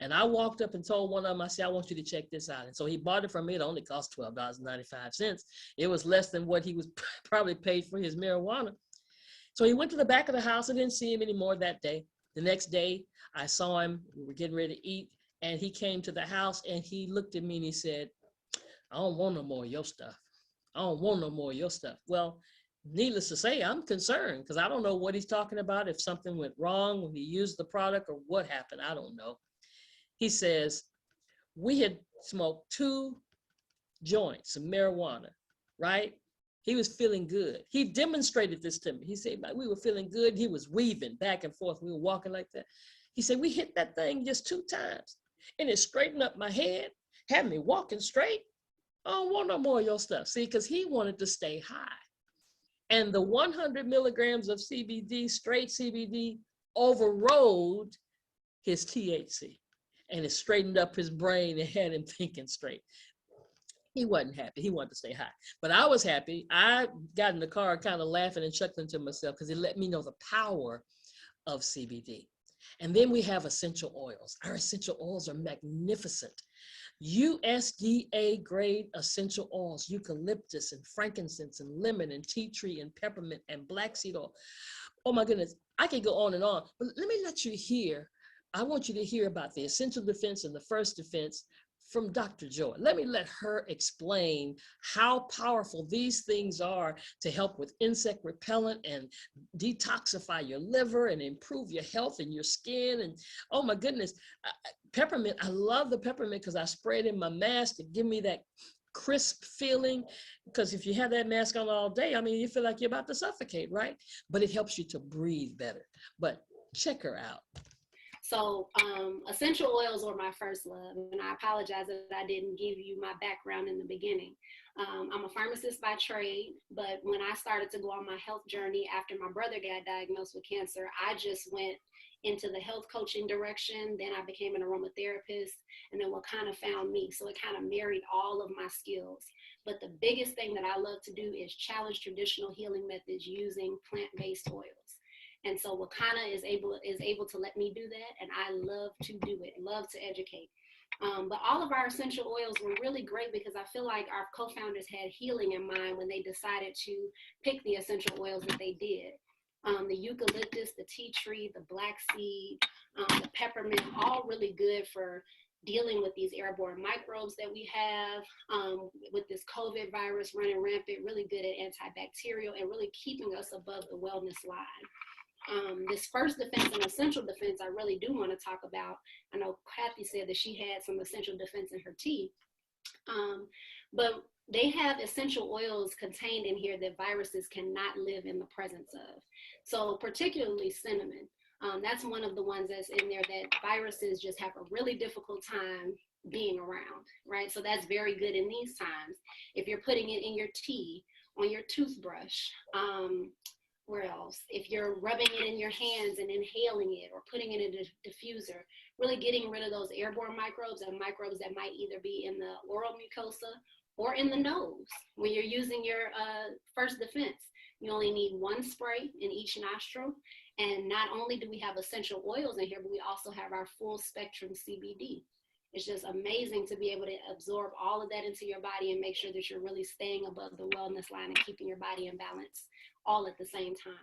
And I walked up and told one of them, I said, I want you to check this out. And so he bought it from me. It only cost $12.95. It was less than what he was probably paid for his marijuana. So he went to the back of the house. I didn't see him anymore that day. The next day, I saw him. We were getting ready to eat. And he came to the house and he looked at me and he said, I don't want no more of your stuff. I don't want no more of your stuff. Well, needless to say, I'm concerned because I don't know what he's talking about, if something went wrong when he used the product or what happened. I don't know. He says, we had smoked 2 joints of marijuana, right? He was feeling good. He demonstrated this to me. He said, we were feeling good. He was weaving back and forth. We were walking like that. He said, we hit that thing just 2 times and it straightened up my head, had me walking straight. I don't want no more of your stuff. See, because he wanted to stay high. And the 100 milligrams of CBD, straight CBD, overrode his THC. And it straightened up his brain and had him thinking straight. He wasn't happy. He wanted to stay high. But I was happy. I got in the car kind of laughing and chuckling to myself because it let me know the power of CBD. And then we have essential oils. Our essential oils are magnificent. USDA grade essential oils, eucalyptus and frankincense and lemon and tea tree and peppermint and black seed oil. Oh my goodness, I could go on and on, but let me let you hear. I want you to hear about the essential defense and the first defense from Dr. Joy. Let her explain how powerful these things are to help with insect repellent and detoxify your liver and improve your health and your skin. And oh my goodness, peppermint, I love the peppermint because I spray it in my mask to give me that crisp feeling, because if you have that mask on all day, I mean, you feel like you're about to suffocate, right? But it helps you to breathe better. But check her out. So essential oils were my first love, and I apologize that I didn't give you my background in the beginning. I'm a pharmacist by trade, but when I started to go on my health journey after my brother got diagnosed with cancer, I just went into the health coaching direction. Then I became an aromatherapist, and then Wakanna found me. So it kind of married all of my skills. But the biggest thing that I love to do is challenge traditional healing methods using plant-based oils. And so Wakanna is able to let me do that, and I love to do it, love to educate. But all of our essential oils were really great because I feel like our co-founders had healing in mind when they decided to pick the essential oils that they did. The eucalyptus, the tea tree, the black seed, the peppermint, all really good for dealing with these airborne microbes that we have, with this COVID virus running rampant, really good at antibacterial and really keeping us above the wellness line. This first defense and essential defense, I really do want to talk about. I know Kathy said that she had some essential defense in her tea, but they have essential oils contained in here that viruses cannot live in the presence of. So particularly cinnamon, that's one of the ones that's in there that viruses just have a really difficult time being around, right? So that's very good in these times. If you're putting it in your tea, on your toothbrush, where else? If you're rubbing it in your hands and inhaling it or putting it in a diffuser, really getting rid of those airborne microbes and microbes that might either be in the oral mucosa or in the nose. When you're using your first defense, you only need 1 spray in each nostril. And not only do we have essential oils in here, but we also have our full spectrum CBD. It's just amazing to be able to absorb all of that into your body and make sure that you're really staying above the wellness line and keeping your body in balance all at the same time.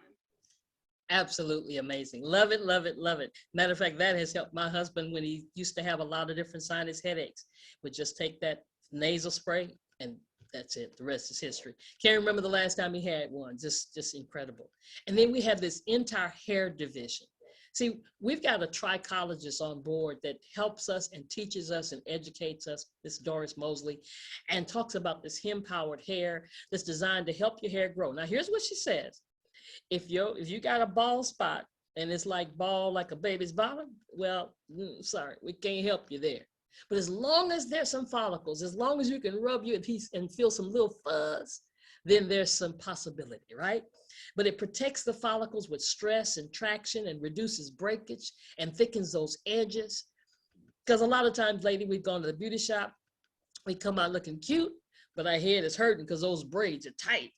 Absolutely amazing. Love it, love it, love it. Matter of fact, that has helped my husband when he used to have a lot of different sinus headaches. Would just take that nasal spray and that's it. The rest is history. Can't remember the last time he had one. Just incredible. And then we have this entire hair division. See, we've got a trichologist on board that helps us and teaches us and educates us, Miss Doris Mosley, and talks about this hemp-powered hair that's designed to help your hair grow. Now, here's what she says. If you got a bald spot and it's like bald like a baby's bottom, well, sorry, we can't help you there. But as long as there's some follicles, as long as you can rub your piece and feel some little fuzz, then there's some possibility, right? But it protects the follicles with stress and traction and reduces breakage and thickens those edges. Because a lot of times, lady, we've gone to the beauty shop, we come out looking cute, but our head is hurting because those braids are tight.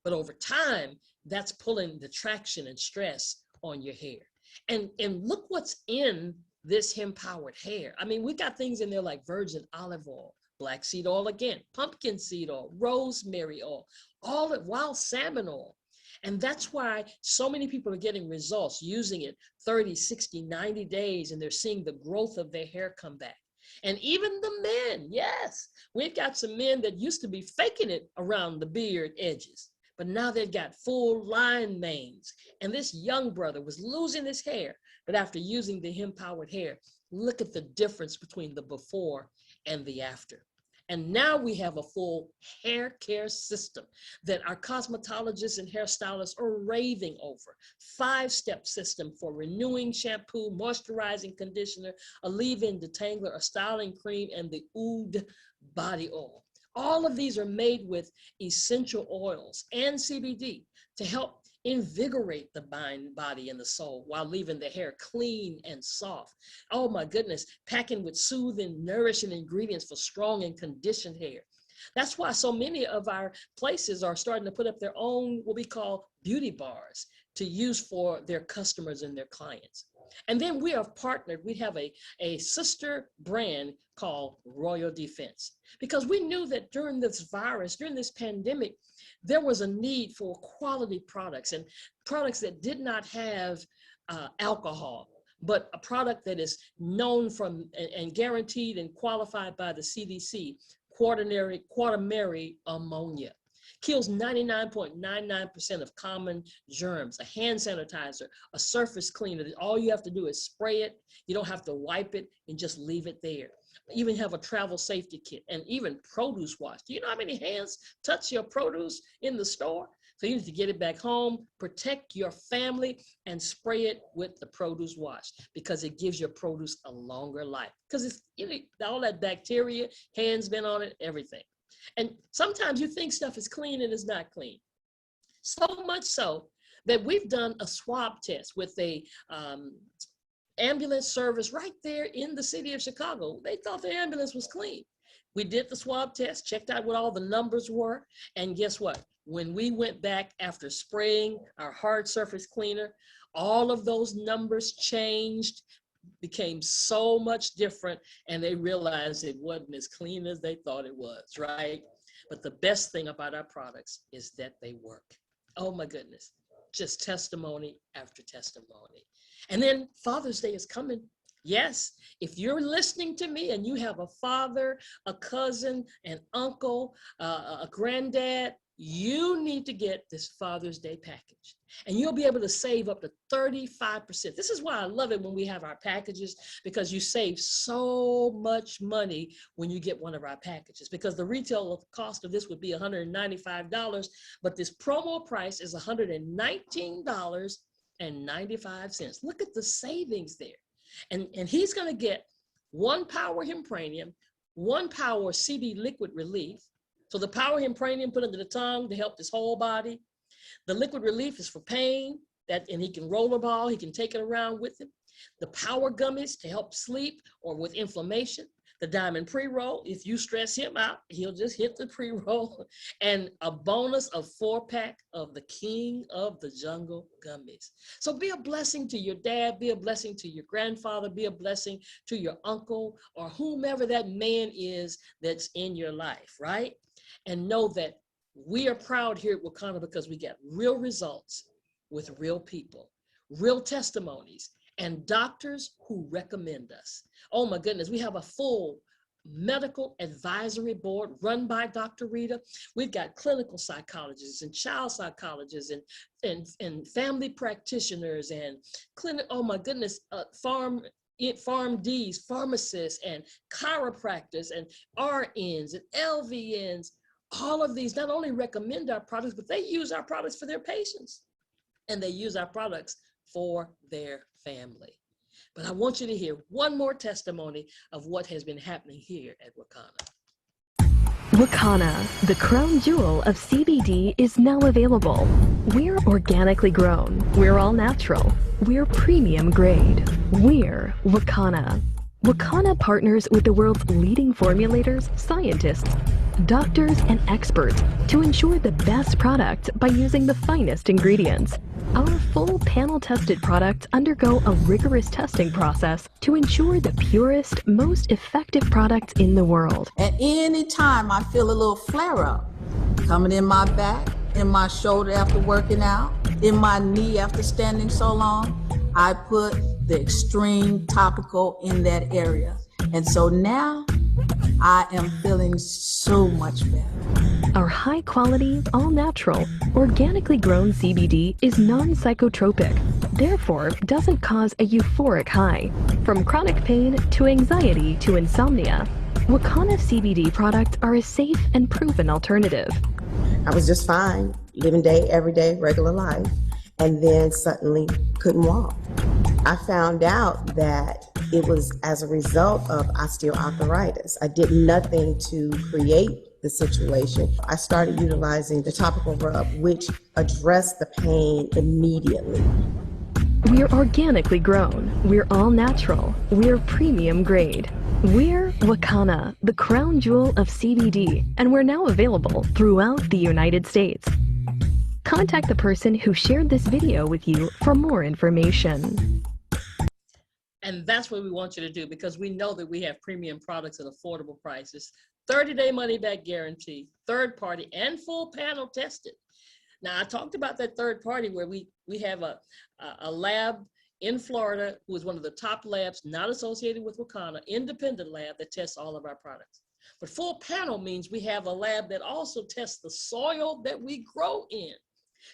But over time, that's pulling the traction and stress on your hair. And look what's in this hemp-powered hair. I mean, we got things in there like virgin olive oil, black seed oil again, pumpkin seed oil, rosemary oil, all that wild salmon oil. And that's why so many people are getting results using it 30, 60, 90 days, and they're seeing the growth of their hair come back. And even the men, yes, we've got some men that used to be faking it around the beard edges, but now they've got full line manes. And this young brother was losing his hair, but after using the hemp-powered hair, look at the difference between the before and the after. And now we have a full hair care system that our cosmetologists and hairstylists are raving over. 5-step system for renewing shampoo, moisturizing conditioner, a leave-in detangler, a styling cream, and the oud body oil. All of these are made with essential oils and CBD to help invigorate the mind, body, and the soul while leaving the hair clean and soft. Oh my goodness, packing with soothing, nourishing ingredients for strong and conditioned hair. That's why so many of our places are starting to put up their own, what we call beauty bars, to use for their customers and their clients. And then we have partnered, we have a sister brand called Royal Defense, because we knew that during this virus, during this pandemic, there was a need for quality products and products that did not have alcohol, but a product that is known from and guaranteed and qualified by the CDC, quaternary ammonia. Kills 99.99% of common germs, a hand sanitizer, a surface cleaner. All you have to do is spray it. You don't have to wipe it and just leave it there. Even have a travel safety kit and even produce wash. Do you know how many hands touch your produce in the store? So you need to get it back home, protect your family, and spray it with the produce wash because it gives your produce a longer life. Because it's, you know, all that bacteria, hands been on it, everything. And sometimes you think stuff is clean and it's not clean. So much so that we've done a swab test with a ambulance service right there in the city of Chicago. They thought the ambulance was clean. We did the swab test, checked out what all the numbers were, and guess what? When we went back after spraying our hard surface cleaner, all of those numbers changed, became so much different, and they realized it wasn't as clean as they thought it was, right? But the best thing about our products is that they work. Oh my goodness, just testimony after testimony. And then Father's Day is coming. Yes, if you're listening to me and you have a father, a cousin, an uncle, a granddad, you need to get this Father's Day package. And you'll be able to save up to 35%. This is why I love it when we have our packages, because you save so much money when you get one of our packages, because the retail cost of this would be $195, but this promo price is $119.95. Look at the savings there. And he's going to get 1 Power Him Premium, 1 Power CB Liquid Relief. So the Power Him Premium put under the tongue to help his whole body. The Liquid Relief is for pain, and he can roll a ball, he can take it around with him. The Power Gummies to help sleep or with inflammation. The Diamond Pre-Roll, if you stress him out, he'll just hit the pre-roll. And a bonus of 4-pack of the King of the Jungle Gummies. So be a blessing to your dad, be a blessing to your grandfather, be a blessing to your uncle or whomever that man is that's in your life, right? And know that we are proud here at Wakanna because we get real results with real people, real testimonies, and doctors who recommend us. Oh my goodness, we have a full medical advisory board run by Dr. Rita. We've got clinical psychologists and child psychologists and family practitioners and oh my goodness, PharmDs, pharmacists and chiropractors and RNs and LVNs. All of these not only recommend our products, but they use our products for their patients and they use our products for their family. But I want you to hear one more testimony of what has been happening here at Wakanna. Wakanna, the crown jewel of CBD, is now available. We're organically grown. We're all natural. We're premium grade. We're Wakanna. Wakanna partners with the world's leading formulators, scientists, doctors, and experts to ensure the best product by using the finest ingredients. Our full panel-tested products undergo a rigorous testing process to ensure the purest, most effective products in the world. At any time I feel a little flare-up coming in my back, in my shoulder after working out, in my knee after standing so long, I put the extreme topical in that area. And so now I am feeling so much better. Our high-quality, all-natural, organically grown CBD is non-psychotropic, therefore doesn't cause a euphoric high. From chronic pain to anxiety to insomnia, Wakanna CBD products are a safe and proven alternative. I was just fine, living day, everyday, regular life, and then suddenly couldn't walk. I found out that it was as a result of osteoarthritis. I did nothing to create the situation. I started utilizing the topical rub, which addressed the pain immediately. We're organically grown. We're all natural. We're premium grade. We're Wakanna, the crown jewel of CBD, and we're now available throughout the United States. Contact the person who shared this video with you for more information. And that's what we want you to do, because we know that we have premium products at affordable prices, 30-day money-back guarantee, third party, and full panel tested. Now, I talked about that third party where we have a lab in Florida who is one of the top labs, not associated with Wakanna, independent lab that tests all of our products. But full panel means we have a lab that also tests the soil that we grow in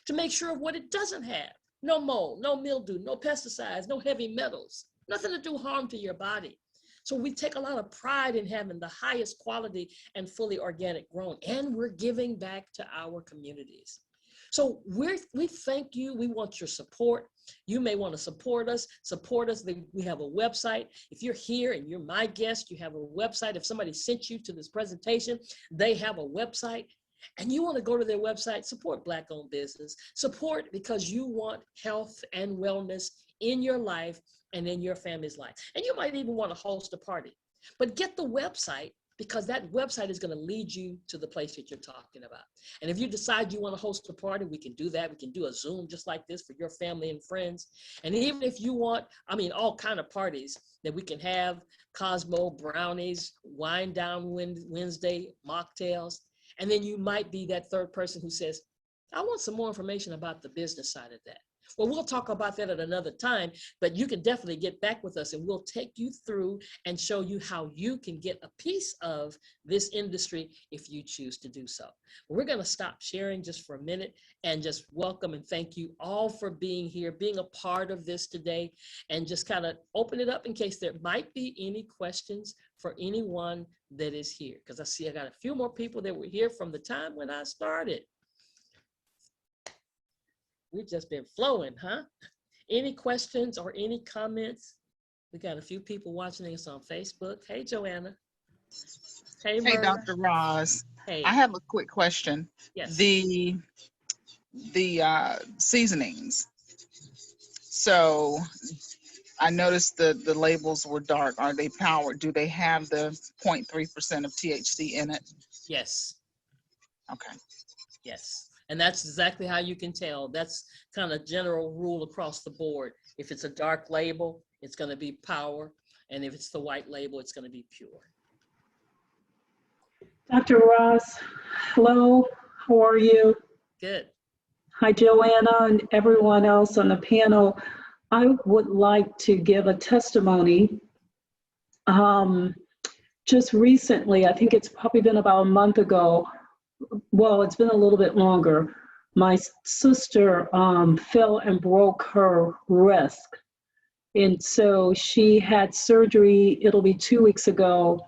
to make sure of what it doesn't have. No mold, no mildew, no pesticides, no heavy metals, nothing to do harm to your body. So we take a lot of pride in having the highest quality and fully organic grown, and we're giving back to our communities. So we thank you. We want your support. You may want to support us. We have a website. If you're here and you're my guest, you have a website. If somebody sent you to this presentation, they have a website. And you want to go to their website, support Black-owned business. Support because you want health and wellness in your life and in your family's life. And you might even want to host a party. But get the website, because that website is going to lead you to the place that you're talking about. And if you decide you want to host a party, we can do that. We can do a Zoom just like this for your family and friends. And even if you want, all kind of parties that we can have, Cosmo, brownies, wine down Wednesday, mocktails. And then you might be that third person who says, I want some more information about the business side of that. Well, we'll talk about that at another time, but you can definitely get back with us and we'll take you through and show you how you can get a piece of this industry if you choose to do so. We're going to stop sharing just for a minute and just welcome and thank you all for being here, being a part of this today, and just kind of open it up in case there might be any questions for anyone that is here. Because I see I got a few more people that were here from the time when I started. We've just been flowing, huh? Any questions or any comments? We got a few people watching us on Facebook. Hey, Joanna. Hey, Hey, Dr. Roz. Hey. I have a quick question. Yes. The seasonings. So I noticed the labels were dark. Are they powered? Do they have the 0.3% of THC in it? Yes. Okay. Yes. And that's exactly how you can tell. That's kind of general rule across the board. If it's a dark label, it's going to be power. And if it's the white label, it's going to be pure. Dr. Ross, hello. How are you? Good. Hi, Joanna and everyone else on the panel. I would like to give a testimony. Just recently, I think it's probably been about a month ago. Well, it's been a little bit longer. My sister fell and broke her wrist. And so she had surgery. It'll be 2 weeks ago,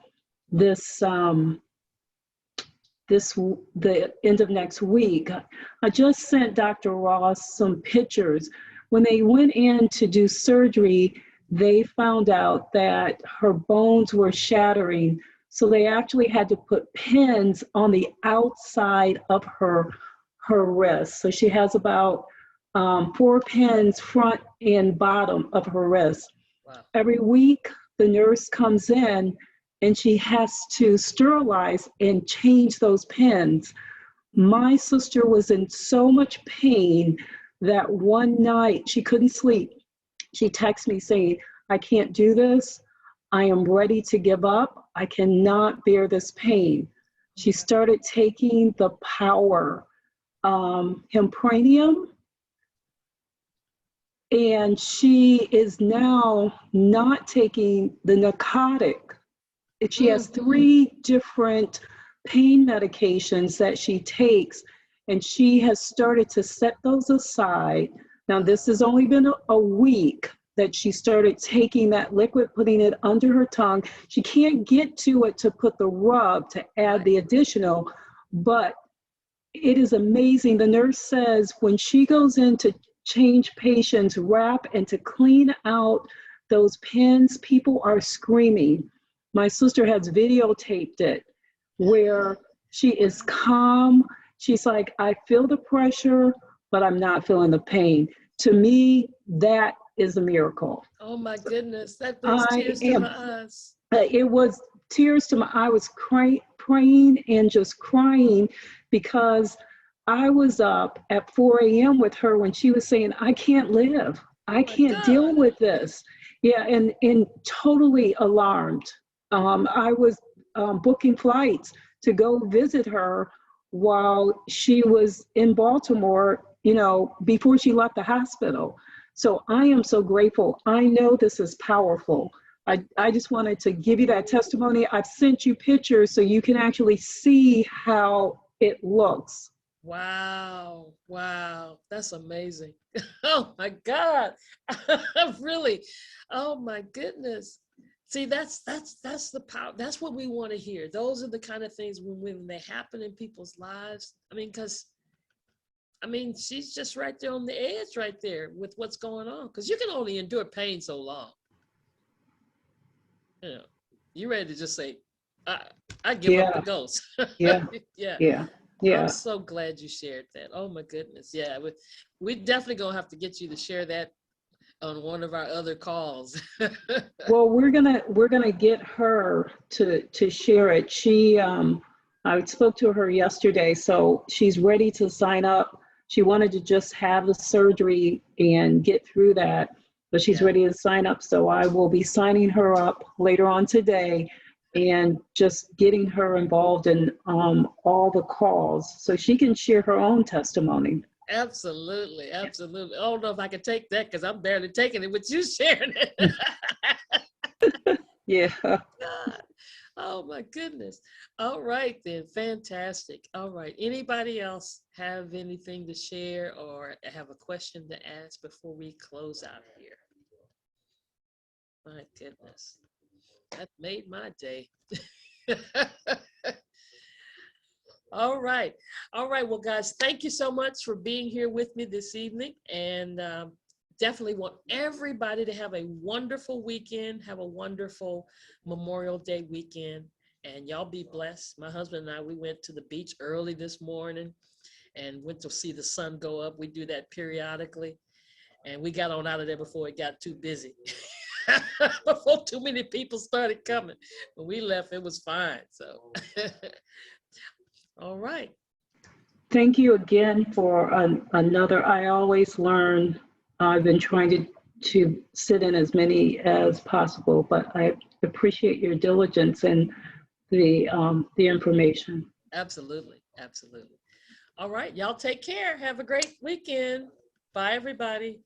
the end of next week. I just sent Dr. Ross some pictures. When they went in to do surgery, they found out that her bones were shattering. So they actually had to put pins on the outside of her wrist. So she has about 4 pins front and bottom of her wrist. Wow. Every week, the nurse comes in and she has to sterilize and change those pins. My sister was in so much pain that one night she couldn't sleep. She texted me saying, I can't do this. I am ready to give up. I cannot bear this pain. She started taking the power Hempranium, and she is now not taking the narcotic. She has 3 different pain medications that she takes, and she has started to set those aside. Now, this has only been a week that she started taking that liquid, putting it under her tongue. She can't get to it to put the rub to add the additional, but it is amazing. The nurse says when she goes in to change patients' wrap and to clean out those pins, people are screaming. My sister has videotaped it where she is calm. She's like, I feel the pressure, but I'm not feeling the pain. To me, that is a miracle. Oh my goodness, that brings tears to my eyes. It was tears to my, I was praying and just crying because I was up at 4 a.m. with her when she was saying, I can't live. I can't deal with this. Yeah, and totally alarmed. I was booking flights to go visit her while she was in Baltimore, you know, before she left the hospital. So I am so grateful. I know this is powerful. I just wanted to give you that testimony. I've sent you pictures so you can actually see how it looks. Wow, wow, that's amazing. Oh my God, really, oh my goodness. See, that's the power. That's what we want to hear. Those are the kind of things when they happen in people's lives. I mean, she's just right there on the edge right there with what's going on. Because you can only endure pain so long. You know, you ready to just say, I give up the ghost. Yeah. Yeah. Yeah. Yeah. I'm so glad you shared that. Oh my goodness. Yeah. We definitely gonna have to get you to share that on one of our other calls. Well, we're gonna get her to share it. She I spoke to her yesterday, so she's ready to sign up. She wanted to just have the surgery and get through that, but she's ready to sign up. So I will be signing her up later on today and just getting her involved in all the calls so she can share her own testimony. Absolutely, absolutely. I don't know if I can take that because I'm barely taking it with you sharing it. Yeah. God. Oh my goodness. All right then, fantastic. All right, anybody else have anything to share or have a question to ask before we close out here? My goodness, that made my day. All right. Well, guys, thank you so much for being here with me this evening. And definitely want everybody to have a wonderful weekend. Have a wonderful Memorial Day weekend. And y'all be blessed. My husband and I, we went to the beach early this morning and went to see the sun go up. We do that periodically. And we got on out of there before it got too busy. Before too many people started coming. When we left, it was fine. So, all right. Thank you again for another. I always learn. I've been trying to sit in as many as possible, but I appreciate your diligence and the information. Absolutely. Absolutely. All right. Y'all take care. Have a great weekend. Bye, everybody.